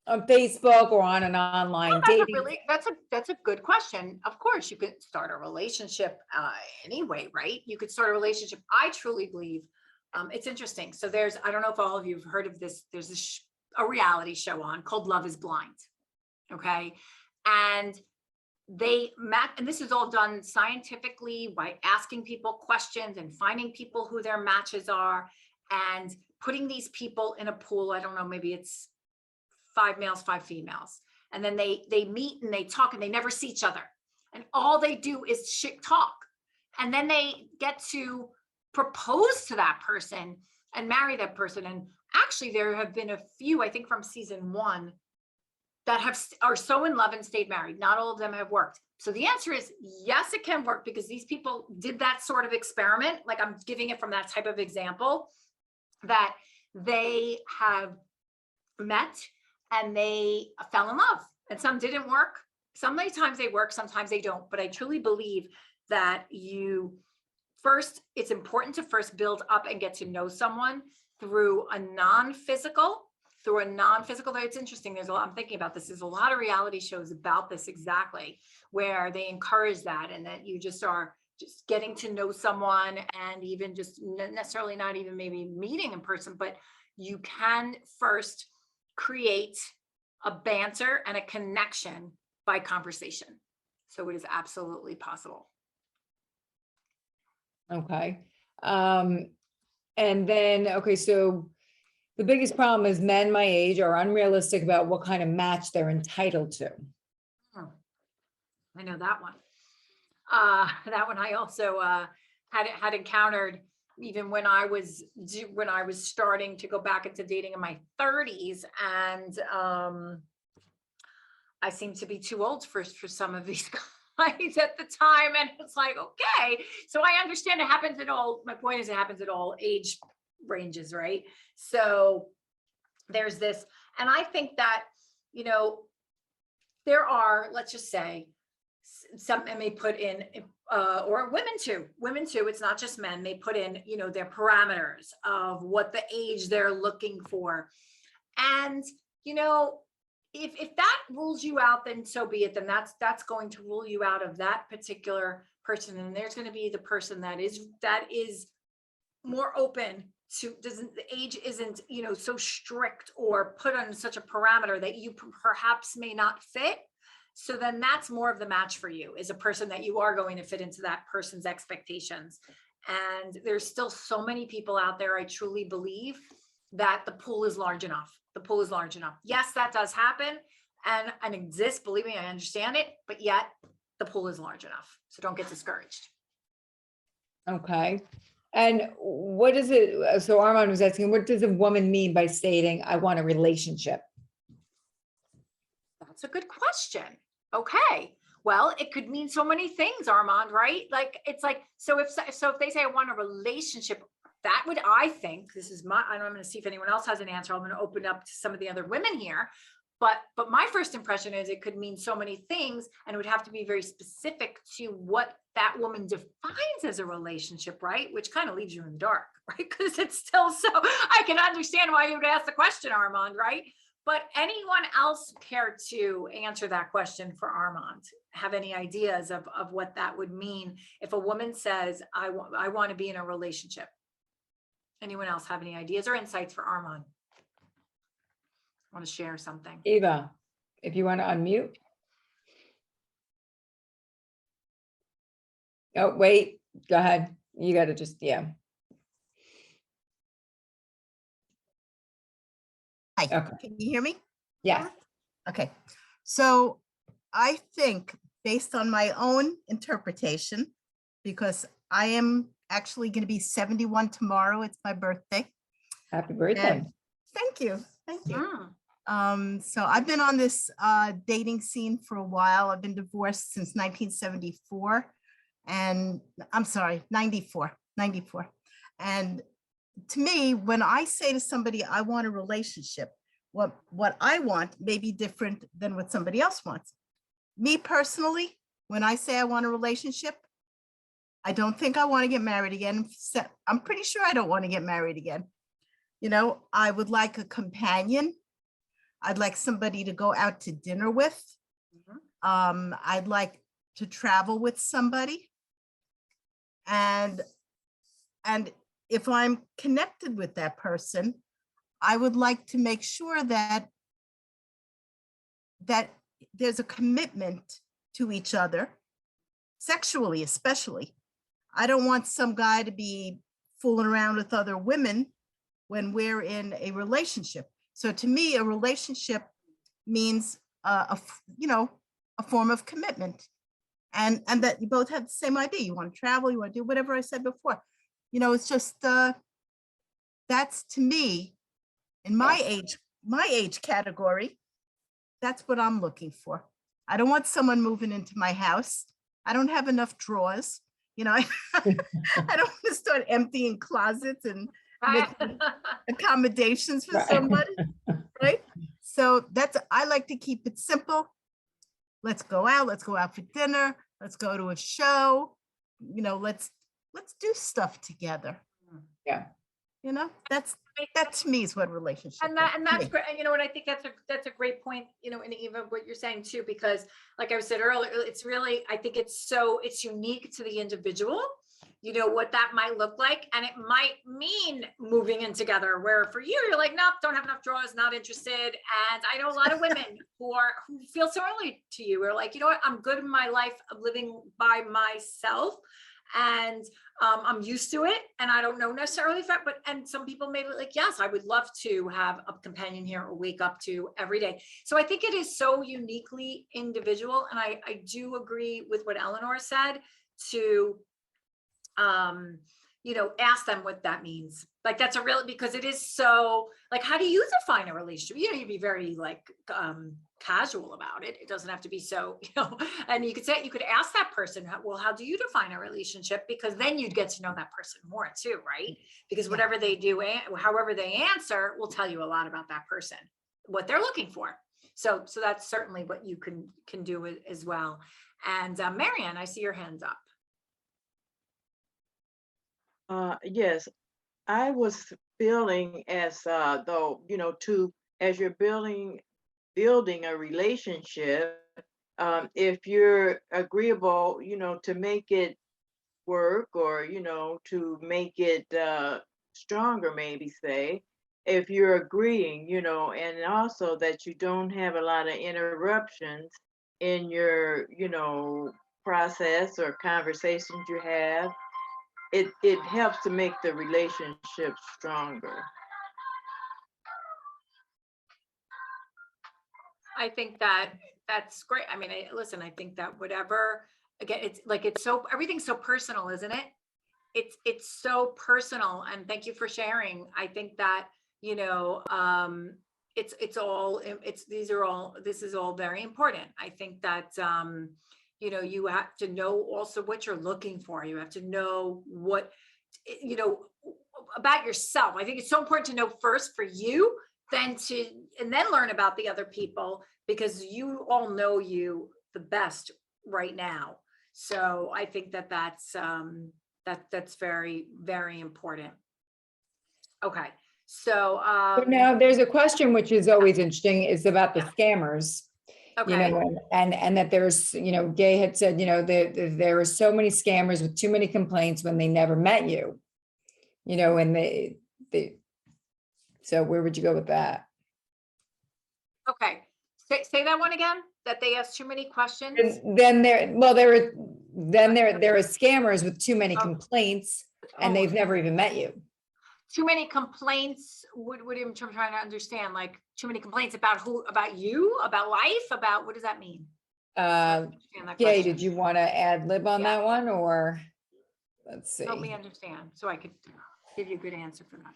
On Facebook or on an online dating? That's a good question. Of course, you could start a relationship anyway, right? You could start a relationship. I truly believe it's interesting. So I don't know if all of you have heard of this. There's a reality show on called Love is Blind. Okay. And and this is all done scientifically by asking people questions and finding people who their matches are and putting these people in a pool. I don't know, maybe it's 5 males, 5 females. And then they meet and they talk and they never see each other. And all they do is talk. And then they get to propose to that person. and marry that person. And actually there have been a few, I think from season 1, that are so in love and stayed married. Not all of them have worked. So the answer is yes, it can work, because these people did that sort of experiment. Like, I'm giving it from that type of example, that they have met and they fell in love, and some didn't work. Sometimes they work, sometimes they don't. But I truly believe that it's important to first build up and get to know someone through a non-physical. It's interesting. I'm thinking about this. There's a lot of reality shows about this exactly, where they encourage that, and that you just are just getting to know someone, and even just necessarily not even maybe meeting in person, but you can first create a banter and a connection by conversation. So it is absolutely possible. Okay. And then, okay, so the biggest problem is men my age are unrealistic about what kind of match they're entitled to. I know that one. That one I also had encountered even when I was starting to go back into dating in my 30s, and I seemed to be too old for some of these guys at the time, and it's like, okay, so I understand it happens at all. My point is, it happens at all age ranges, right? So there's this, and I think that, there are, let's just say, some men may put in, or women too, it's not just men, they put in, their parameters of what the age they're looking for. And, if that rules you out, then so be it. Then that's going to rule you out of that particular person. And there's going to be the person that is more open to, the age isn't, so strict or put on such a parameter that you perhaps may not fit. So then that's more of the match for you, is a person that you are going to fit into that person's expectations. And there's still so many people out there, I truly believe, that the pool is large enough. Yes, that does happen and exists. Believe me, I understand it, but yet the pool is large enough. So don't get discouraged. Okay. And what is it? So Armand was asking, what does a woman mean by stating, I want a relationship? That's a good question. Okay. Well, it could mean so many things, Armand, right? Like, it's like, so if they say I want a relationship, that would, I think, I'm going to see if anyone else has an answer. I'm going to open up to some of the other women here. But my first impression is it could mean so many things, and it would have to be very specific to what that woman defines as a relationship, right? Which kind of leaves you in the dark, right? Because it's still so, I can understand why you would ask the question, Armand, right? But anyone else care to answer that question for Armand? Have any ideas of what that would mean if a woman says, I want to be in a relationship? Anyone else have any ideas or insights for Armand? Want to share something? Eva, if you want to unmute. Oh, wait, go ahead. You got to just, yeah. Hi, Okay. can you hear me? Yeah. Okay, so I think, based on my own interpretation, because I am actually going to be 71 tomorrow, it's my birthday. Happy birthday. And thank you. Mm. So I've been on this dating scene for a while. I've been divorced since 1974, and I'm sorry, 94. And to me, when I say to somebody, I want a relationship, what I want may be different than what somebody else wants. Me personally, when I say I want a relationship, I don't think I want to get married again. I'm pretty sure I don't want to get married again. I would like a companion. I'd like somebody to go out to dinner with. I'd like to travel with somebody. And if I'm connected with that person, I would like to make sure that there's a commitment to each other, sexually especially. I don't want some guy to be fooling around with other women when we're in a relationship. So to me, a relationship means a form of commitment, and that you both have the same idea. You want to travel, you want to do whatever I said before. It's just that's to me, in my age category, that's what I'm looking for. I don't want someone moving into my house. I don't have enough drawers. You know, I don't want to start emptying closets and making accommodations for Right. somebody, right? So I like to keep it simple. Let's go out for dinner, let's go to a show, you know, let's do stuff together. Yeah. You know, that to me is what relationship And is. that's great. And you know what, I think that's a great point, you know, and even what you're saying too, because like I said earlier, it's really, I think it's unique to the individual, you know, what that might look like. And it might mean moving in together, where for you, you're like, nope, don't have enough drawers, not interested. And I know a lot of women who feel similarly to you, are like, you know what, I'm good in my life of living by myself. And I'm used to it, and I don't know necessarily that, and some people may be like, yes, I would love to have a companion here or wake up to every day. So I think it is so uniquely individual. And I do agree with what Eleanor said to, you know, ask them what that means. Like, that's a real, because it is so, like, how do you define a relationship? You know, you'd be very like, casual about it. It doesn't have to be so, you know, and you could ask that person, well, how do you define a relationship? Because then you'd get to know that person more too, right? Because whatever they do, however they answer, will tell you a lot about that person, what they're looking for. So that's certainly what you can do as well. And Marianne, I see your hands up. Yes, I was feeling as though, you know, as you're building a relationship, if you're agreeable, you know, to make it work, or, you know, to make it stronger, maybe say, if you're agreeing, you know, and also that you don't have a lot of interruptions in your, you know, process or conversations you have. It helps to make the relationship stronger. I think that's great. I mean, listen, I think that whatever, again, it's like, everything's so personal, isn't it? It's so personal. And thank you for sharing. I think that, you know, this is all very important. I think that, you know, you have to know also what you're looking for. You have to know what, you know, about yourself. I think it's so important to know first for you, and then learn about the other people, because you all know you the best right now. So I think that's very, very important. Okay. So Now there's a question which is always interesting, is about the scammers. You okay. know, and that there's, you know, Gay had said, you know, there are so many scammers with too many complaints when they never met you, you know, and so where would you go with that? Okay. Say that one again, that they ask too many questions. Then there are scammers with too many complaints, and they've never even met you. Too many complaints, what I'm trying to understand, like too many complaints about you, about life, about, what does that mean? Gay, did you want to ad lib on that one, or let's see? Help me understand so I could give you a good answer for that.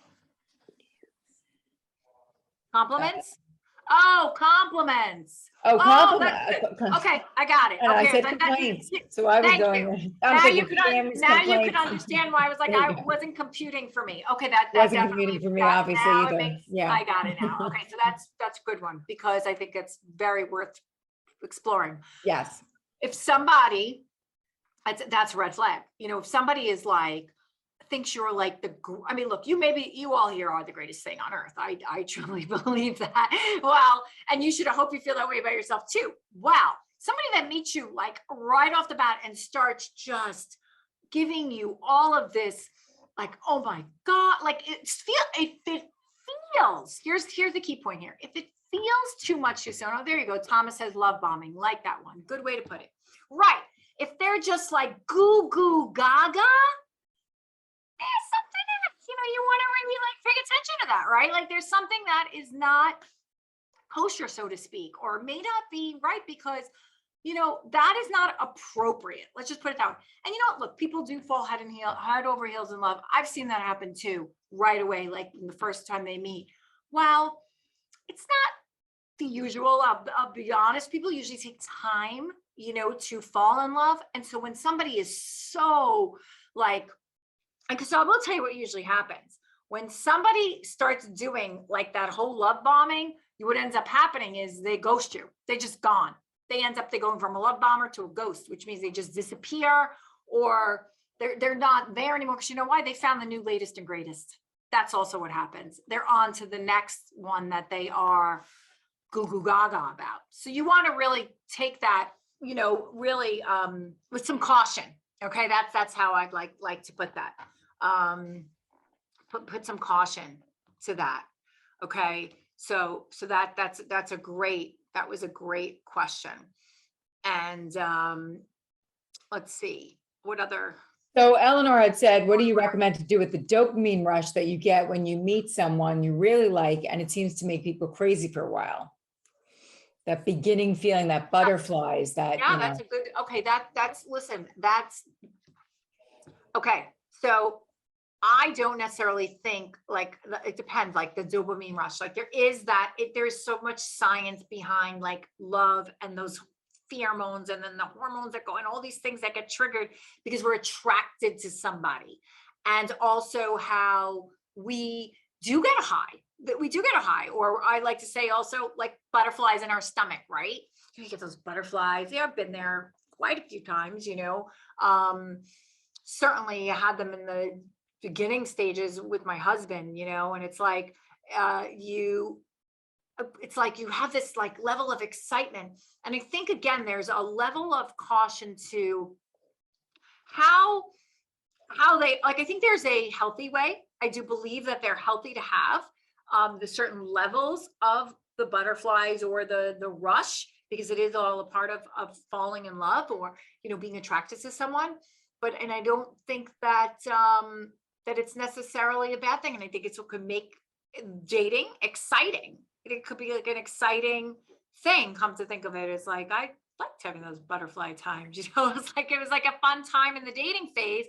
Compliments? Oh, compliments. Oh, That's good. compliment. Okay, I got it. And I Okay, said that- complaints, so I was thank going. Now you could understand why I was like, There you I go. wasn't computing for me. Okay, that Wasn't definitely, computing for me, that- obviously, now it either. makes- Yeah. I got it now. Okay, so that's a good one, because I think it's very worth exploring. Yes. If somebody, that's a red flag. You know, if somebody is like, thinks you're like I mean, look, you all here are the greatest thing on earth. I truly believe that. Well, and I hope you feel that way about yourself too. Wow. Somebody that meets you like right off the bat and starts just giving you all of this, like, oh my God, like if it feels, here's the key point here. If it feels too much too soon, oh, there you go. Thomas says love bombing, like that one. Good way to put it. Right. If they're just like goo goo gaga, there's something in it, you know, you want to really like pay attention to that, right? Like there's something that is not kosher, so to speak, or may not be right, because that is not appropriate. Let's just put it that way. And you know what? Look, people do fall head over heels in love. I've seen that happen too, right away, like the first time they meet. Well, it's not the usual. I'll be honest. People usually take time, to fall in love. And so when somebody is so like, so I will tell you what usually happens. When somebody starts doing like that whole love bombing, what ends up happening is they ghost you. They just gone. They going from a love bomber to a ghost, which means they just disappear, or they're not there anymore. Because you know why? They found the new latest and greatest. That's also what happens. They're on to the next one that they are goo goo gaga about. So you want to really take that, really with some caution. Okay, that's how I'd like to put that. Put some caution to that. Okay, so that was a great question. And let's see, what other? So Eleanor had said, what do you recommend to do with the dopamine rush that you get when you meet someone you really like, and it seems to make people crazy for a while? That beginning feeling, that butterflies, that, Yeah, that's a good, okay, that's, okay. So I don't necessarily think like, it depends, like the dopamine rush, like there's so much science behind like love and those pheromones and then the hormones that go and all these things that get triggered because we're attracted to somebody. And also how we do get a high, or I like to say also like butterflies in our stomach, right? You get those butterflies. Yeah, I've been there quite a few times, certainly I had them in the beginning stages with my husband, and it's like, it's like you have this like level of excitement. And I think again, there's a level of caution to how they, like, I think there's a healthy way. I do believe that they're healthy to have the certain levels of the butterflies or the rush, because it is all a part of falling in love or, being attracted to someone. And I don't think that, that it's necessarily a bad thing. And I think it's what could make dating exciting. It could be like an exciting thing. Come to think of it, it's like, I liked having those butterfly times, it was like a fun time in the dating phase,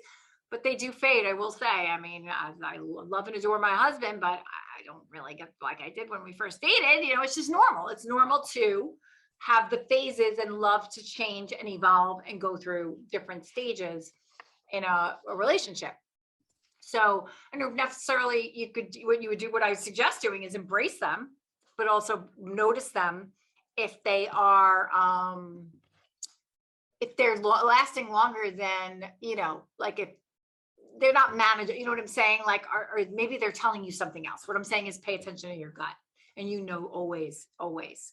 but they do fade. I will say, I mean, I love and adore my husband, but I don't really get like I did when we first dated, it's just normal. It's normal to have the phases and love to change and evolve and go through different stages in a relationship. So I don't necessarily what I suggest doing is embrace them, but also notice them if they are, if they're lasting longer than, like if they're not managed, you know what I'm saying? Like, or maybe they're telling you something else. What I'm saying is pay attention to your gut, and always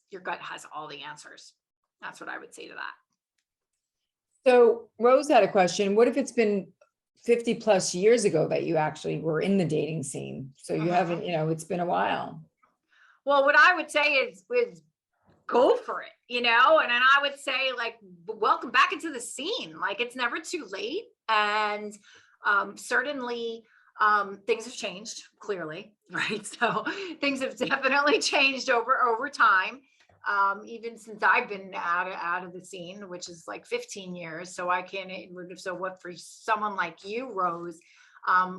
your gut has all the answers. That's what I would say to that. So Rose had a question. What if it's been 50 plus years ago that you actually were in the dating scene? So you haven't, it's been a while. Well, what I would say is go for it, and then I would say like, welcome back into the scene. Like it's never too late. And certainly things have changed, clearly, right? So things have definitely changed over time. Even since I've been out of the scene, which is like 15 years. So so what for someone like you, Rose,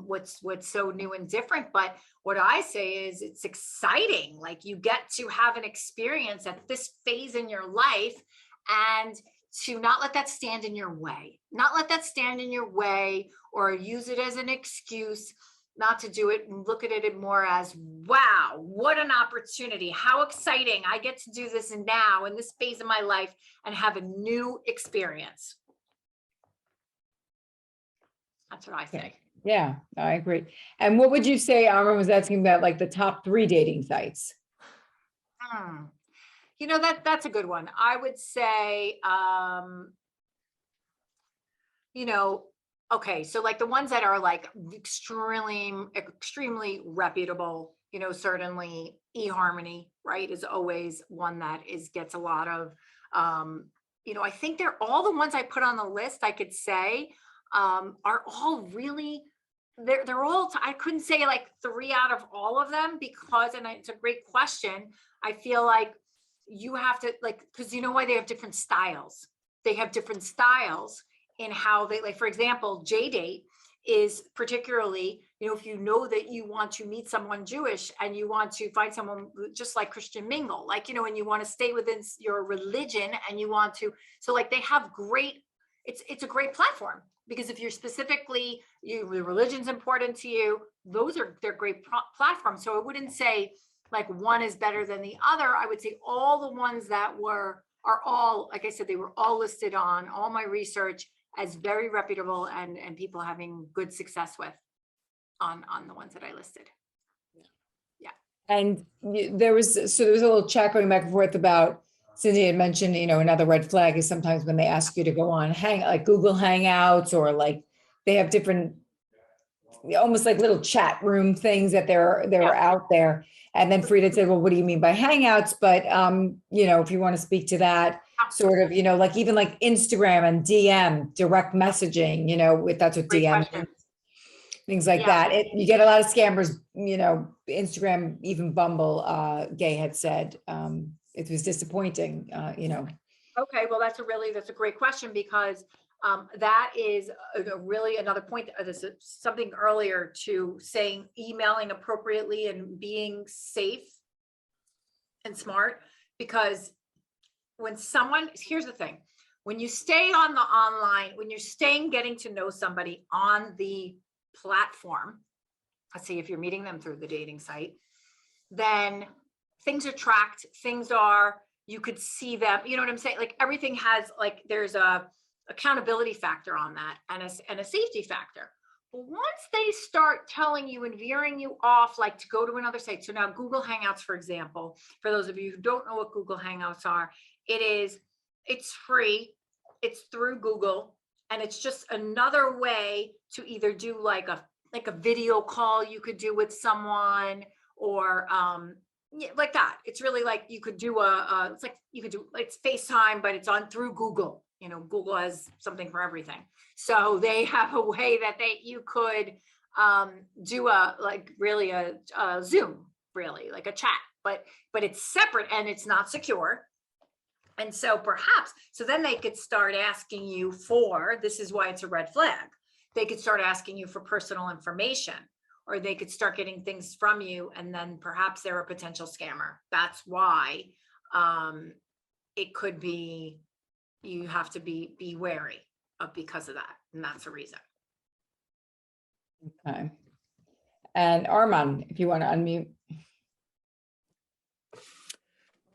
what's so new and different? But what I say is it's exciting. Like you get to have an experience at this phase in your life, and to not let that stand in your way, or use it as an excuse not to do it, and look at it more as, wow, what an opportunity. How exciting. I get to do this now in this phase of my life and have a new experience. That's what I say. Yeah, I agree. And what would you say, Amran was asking about like the top 3 dating sites? That's a good one. I would say, okay, so like the ones that are like extremely reputable, certainly eHarmony, right, is always one that gets a lot of, I think they're all the ones I put on the list, I could say, are all really, they're all, I couldn't say like 3 out of all of them because, and it's a great question. I feel like you have to like, because you know why they have different styles. they have different styles in how they, like, for example, JDate is particularly, if you know that you want to meet someone Jewish and you want to find someone just like Christian Mingle, like, and you want to stay within your religion and you want to, so like they have great, it's a great platform because if you're specifically, the religion's important to you, they're great platforms. So I wouldn't say like one is better than the other. I would say all the ones that are all, like I said, they were all listed on all my research as very reputable and people having good success with on the ones that I listed. And there was a little chat going back and forth about, Cindy had mentioned, another red flag is sometimes when they ask you to go on like Google Hangouts, or like they have different, almost like little chat room things that they're out there. And then Frida said, well, what do you mean by Hangouts? But, if you want to speak to that sort of, like even like Instagram and DM, direct messaging, that's what Great DM question. is. Things like Yeah. that. You get a lot of scammers, Instagram, even Bumble, Gay had said, it was disappointing, Okay, well, that's a great question because that is really another point. This is something earlier to saying emailing appropriately and being safe and smart, because here's the thing, when you stay on the online, when you're getting to know somebody on the platform, let's say if you're meeting them through the dating site, then things are tracked, you could see them, you know what I'm saying? Like everything has, like, there's a accountability factor on that and a safety factor. But once they start telling you and veering you off, like to go to another site. So now Google Hangouts, for example, for those of you who don't know what Google Hangouts are, it's free. It's through Google. And it's just another way to either do like a video call you could do with someone, or like that. It's really like you could do it's FaceTime, but it's on through Google. Google has something for everything. So they have a way that you could do a Zoom, really like a chat, but it's separate and it's not secure. And so then they could start asking you for, this is why it's a red flag. They could start asking you for personal information, or they could start getting things from you. And then perhaps they're a potential scammer. That's why it could be, you have to be wary of because of that. And that's the reason. Okay. And Armand, if you want to unmute.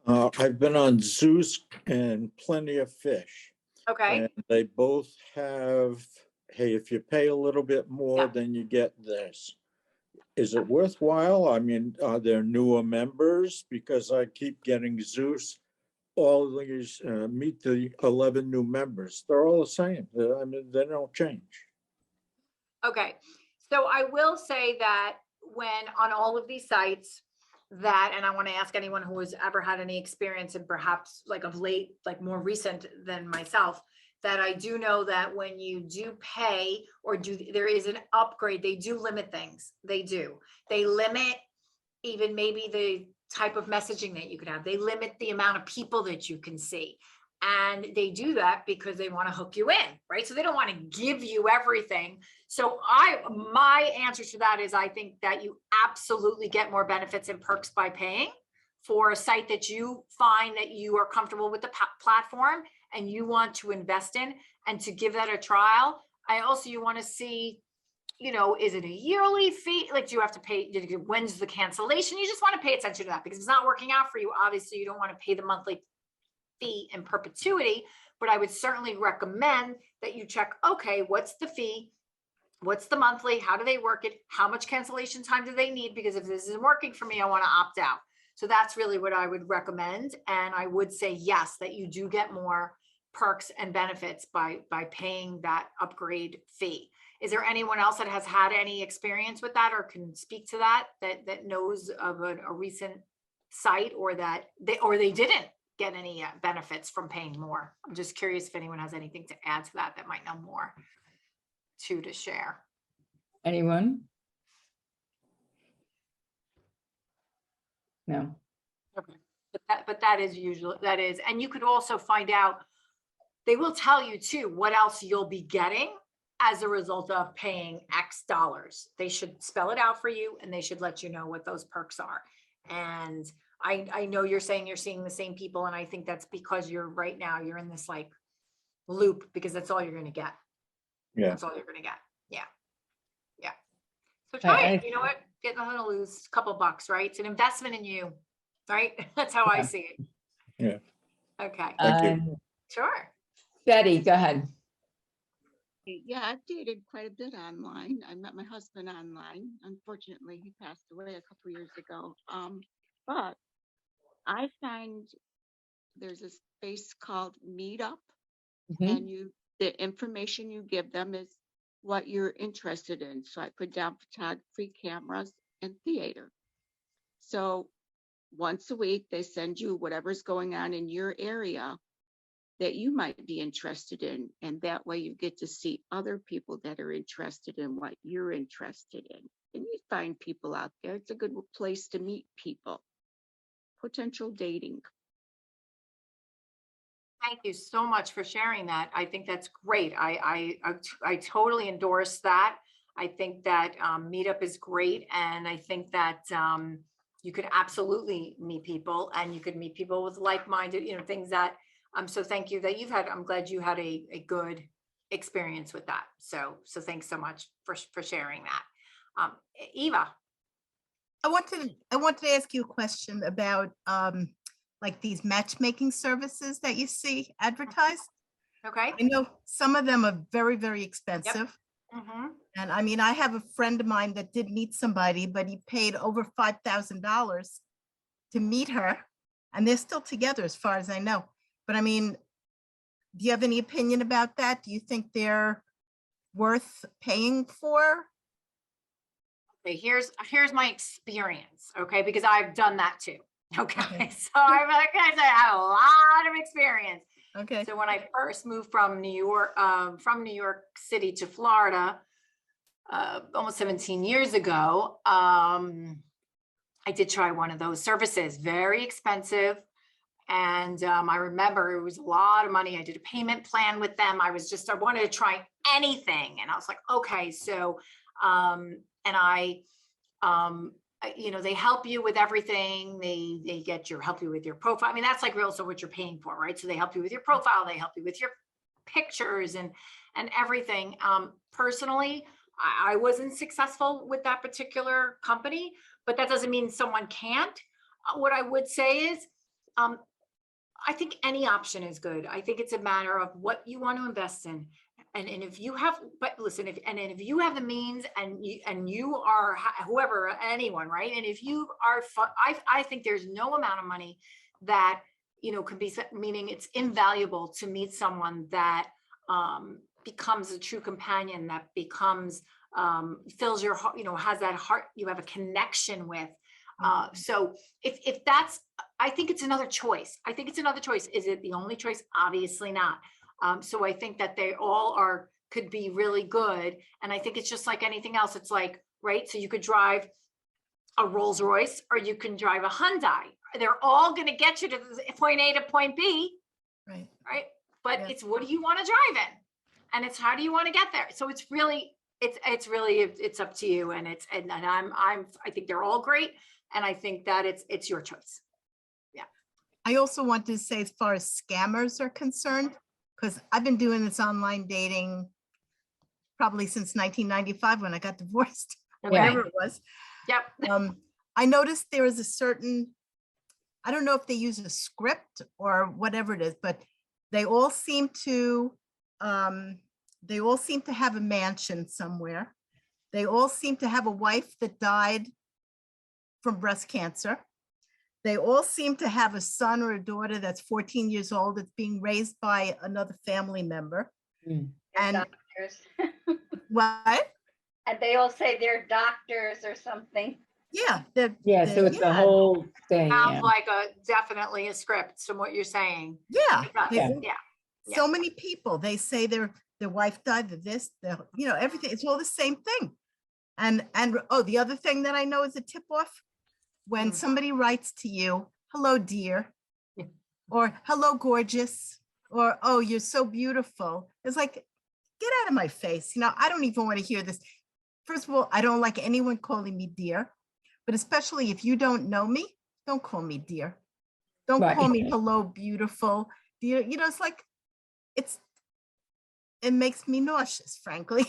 I've been on Zeus and Plenty of Fish. Okay. And they both have, hey, if you pay a little bit more, then you get this. Is it worthwhile? I mean, are there newer members? Because I keep getting Zeus, all these, meet the 11 new members. They're all the same. I mean, they don't change. Okay. So I will say that when on all of these sites, and I want to ask anyone who has ever had any experience, and perhaps like of late, like more recent than myself, that I do know that when you do pay there is an upgrade, they do limit things. They limit even maybe the type of messaging that you could have. They limit the amount of people that you can see. And they do that because they want to hook you in, right? So they don't want to give you everything. So my answer to that is, I think that you absolutely get more benefits and perks by paying for a site that you find that you are comfortable with the platform and you want to invest in and to give that a trial. You want to see, is it a yearly fee? Like, do you have to pay? When's the cancellation? You just want to pay attention to that, because it's not working out for you. Obviously, you don't want to pay the monthly fee in perpetuity, but I would certainly recommend that you check, okay, what's the fee? What's the monthly? How do they work it? How much cancellation time do they need? Because if this isn't working for me, I want to opt out. So that's really what I would recommend. And I would say, yes, that you do get more perks and benefits by paying that upgrade fee. Is there anyone else that has had any experience with that or can speak to that knows of a recent site, or that they didn't get any benefits from paying more? I'm just curious if anyone has anything to add to that might know more to share. Anyone? No. Okay. But that is, and you could also find out they will tell you too, what else you'll be getting as a result of paying X dollars. They should spell it out for you and they should let you know what those perks are. And I know you're saying you're seeing the same people, and I think that's because you're right now, you're in this like loop, because that's all you're gonna get. Yeah. That's all you're gonna get. Yeah. Yeah. So try I- it. You know what? Get nothing to lose, a couple bucks, right? It's an investment in you, right? That's how I Yeah. see it. Okay, Thank you. sure. Betty, go ahead. Yeah, I've dated quite a bit online. I met my husband online. Unfortunately, he passed away a couple years ago. But I find there's a space called Meetup, Mhm. and the information you give them is what you're interested in. So I put down photography, cameras, and theater. So once a week, they send you whatever's going on in your area that you might be interested in. And that way you get to see other people that are interested in what you're interested in. And you find people out there. It's a good place to meet people. Potential dating. Thank you so much for sharing that. I think that's great. I totally endorse that. I think that Meetup is great. And I think that you could absolutely meet people, and you could meet people with like-minded, things that, so thank you that I'm glad you had a good experience with that. So thanks so much for sharing that. Eva. I wanted to ask you a question about like these matchmaking services that you see advertised. Okay. I know some of them are very, very expensive. Mhm. And I mean, I have a friend of mine that did meet somebody, but he paid over $5,000 to meet her. And they're still together as far as I know. But I mean, do you have any opinion about that? Do you think they're worth paying for? Okay, here's my experience, okay, because I've done that too. Okay, Okay. so I have a lot of experience. Okay. So when I first moved from New York City to Florida, almost 17 years ago, I did try one of those services, very expensive. And I remember it was a lot of money. I did a payment plan with them. I wanted to try anything. And I was like, okay, so, they help you with everything. They help you with your profile. I mean, that's like also what you're paying for, right? So they help you with your profile. They help you with your pictures and everything. Personally, I wasn't successful with that particular company, but that doesn't mean someone can't. What I would say is, I think any option is good. I think it's a matter of what you want to invest in. And if you have, but listen, if you have the means and you are whoever, anyone, right? And if you are, I think there's no amount of money that, can be, meaning it's invaluable to meet someone that becomes a true companion, that becomes, fills your heart, has that heart, you have a connection with. So if that's, I think it's another choice. Is it the only choice? Obviously not. So I think that they all could be really good. And I think it's just like anything else. It's like, right. So you could drive a Rolls Royce or you can drive a Hyundai. They're all going to get you to point A to point B. Right. Right. But it's, what do you want to drive in? And it's, how do you want to get there? So it's really, it's up to you. And I think they're all great. And I think that it's your choice. Yeah. I also want to say, as far as scammers are concerned, because I've been doing this online dating probably since 1995 when I got divorced, or Okay. whatever it was. Yep. I noticed there is a certain, I don't know if they use a script or whatever it is, but they all seem to have a mansion somewhere. They all seem to have a wife that died from breast cancer. They all seem to have a son or a daughter that's 14 years old that's being raised by another family member. Mm. And Doctors. what? And they all say they're doctors or something. Yeah. Yeah, so it's the whole thing, yeah. Sounds like definitely a script from what you're saying. Yeah. Yeah. Yeah. So many people, they say their wife died of this, everything. It's all the same thing. And the other thing that I know is a tip off, when somebody writes to you, hello, dear, Yeah. or hello, gorgeous, or, oh, you're so beautiful. It's like, get out of my face. I don't even want to hear this. First of all, I don't like anyone calling me dear, but especially if you don't know me, don't call me dear. Don't Right. call me hello, beautiful. Dear, it's like, it makes me nauseous, frankly,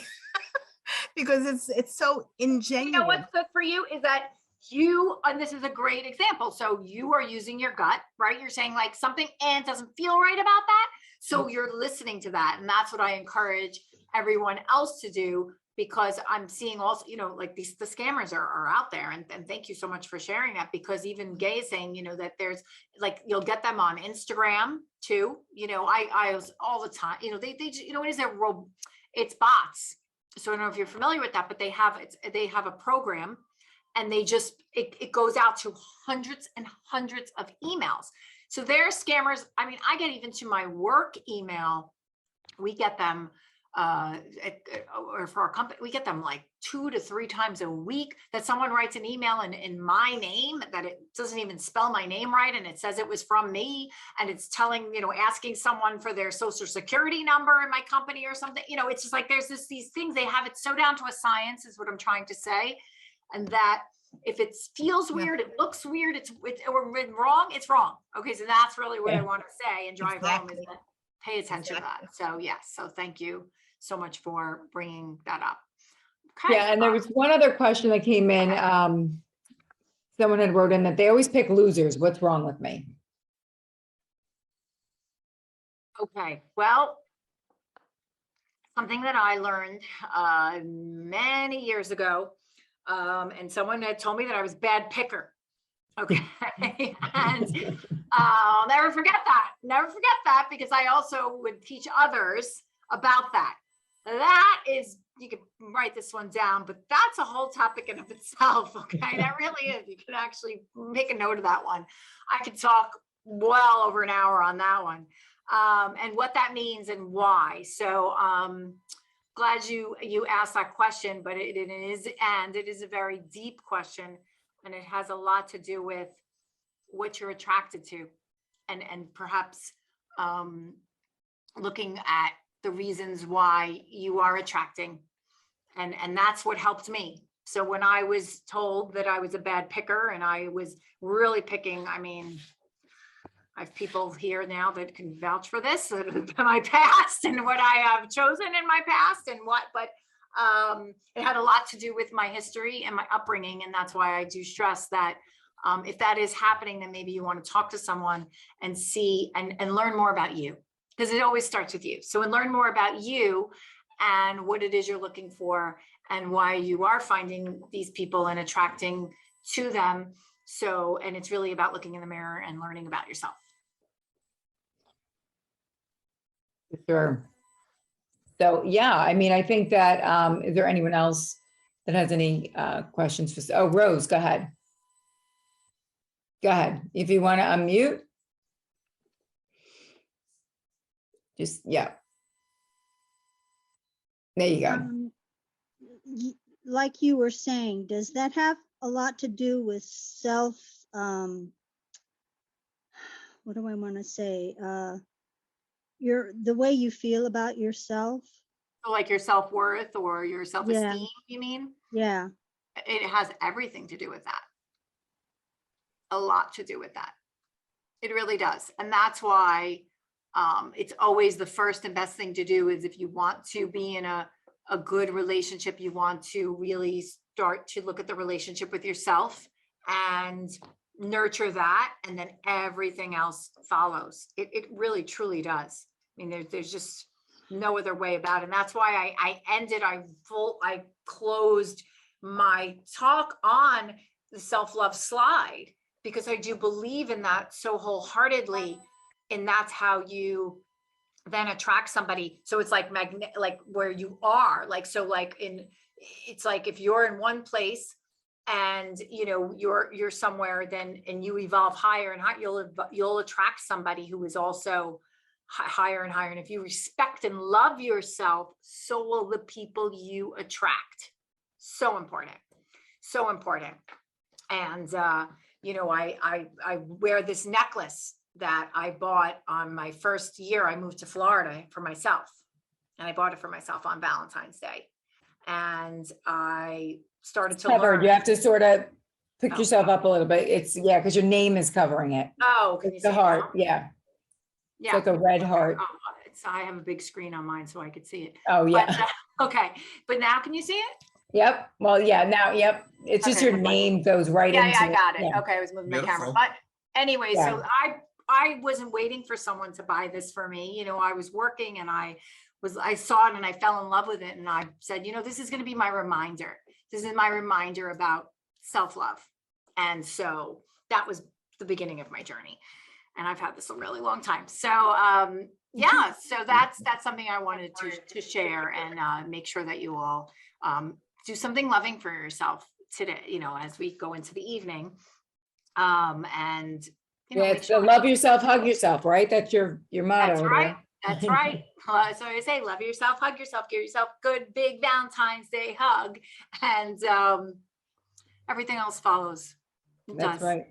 because it's so ingenuine. You know what's good for you is that and this is a great example. So you are using your gut, right? You're saying like something and doesn't feel right about that. So you're listening to that. And that's what I encourage everyone else to do, because I'm seeing also, like the scammers are out there. And thank you so much for sharing that, because even Gay is saying, that there's like, you'll get them on Instagram too. I was all the time, they what is it? It's bots. So I don't know if you're familiar with that, but they have a program, and it goes out to hundreds and hundreds of emails. So they're scammers. I mean, I get even to my work email, we get them or for our company, we get them like 2 to 3 times a week, that someone writes an email in my name that it doesn't even spell my name right, and it says it was from me, and it's telling, asking someone for their social security number in my company or something. It's just like there's these things, they have it so down to a science, is what I'm trying to say. And that if it feels weird, it looks weird, it's or wrong, it's wrong. Okay, so that's really what I want to say and drive home, is that pay attention to that. So yes, so thank you so much for bringing that up. Okay. Yeah, and there was one other question that came in. Someone had wrote in that they always pick losers. What's wrong with me? Okay, well, something that I learned many years ago, and someone had told me that I was a bad picker. Okay, and I'll never forget that, because I also would teach others about that. That is, you could write this one down, but that's a whole topic in of itself. Okay, that really is. You can actually make a note of that one. I could talk well over an hour on that one, and what that means and why. So glad you asked that question, but it is a very deep question, and it has a lot to do with what you're attracted to, and perhaps looking at the reasons why you are attracting, and that's what helped me. So when I was told that I was a bad picker, and I was really picking, I mean, I have people here now that can vouch for this, my past and what I have chosen in my past, but it had a lot to do with my history and my upbringing. And that's why I do stress that if that is happening, then maybe you want to talk to someone and see and learn more about you, because it always starts with you. So, and learn more about you and what it is you're looking for, and why you are finding these people and attracting to them. So, and it's really about looking in the mirror and learning about yourself. Sure. So, yeah, I mean, I think that, is there anyone else that has any questions? Oh, Rose, go ahead. Go ahead. If you want to unmute. Just, yeah. There you go. Like you were saying, does that have a lot to do with self, what do I want to say? The way you feel about yourself? So like your self-worth or your self-esteem, you mean? Yeah. It has everything to do with that. A lot to do with that. It really does. And that's why it's always the first and best thing to do is, if you want to be in a good relationship, you want to really start to look at the relationship with yourself and nurture that, and then everything else follows. It really truly does. I mean, there's just no other way about it. And that's why I closed my talk on the self-love slide, because I do believe in that so wholeheartedly. And that's how you then attract somebody. So it's like like where you are, like, so like it's like if you're in one place and you're somewhere, then, and you evolve higher and higher, you'll attract somebody who is also higher and higher. And if you respect and love yourself, so will the people you attract. So important. So important. And I wear this necklace that I bought on my first year. I moved to Florida for myself, and I bought it for myself on Valentine's Day. And I started to Covered, learn. you have to sort of pick Oh. yourself up a little bit. It's, yeah, because your name is covering it. Oh, can you It's see the it heart, now? yeah. It's Yeah. like a red heart. Oh, I have a big screen on mine so I could see it. Oh, But, yeah. okay, but now can you see it? Yep. Well, yeah, now, yep. It's just Okay, your hold on. name goes right Yeah, into yeah, I got it. Yeah. Okay, I was moving my camera. Beautiful. But anyway, Yeah. so I wasn't waiting for someone to buy this for me. You know, I was working and I saw it and I fell in love with it. And I said, you know, this is going to be my reminder. This is my reminder about self-love. And so that was the beginning of my journey. And I've had this a really long time. So yeah, so that's something I wanted to share and make sure that you all do something loving for yourself today, you know, as we go into the evening. And you know, Yeah, make it's sure the love yourself, hug yourself, right? That's your motto. that's right. there. That's right. So I say, love yourself, hug yourself, give yourself good, big Valentine's Day hug, and everything else follows. It That's does. right.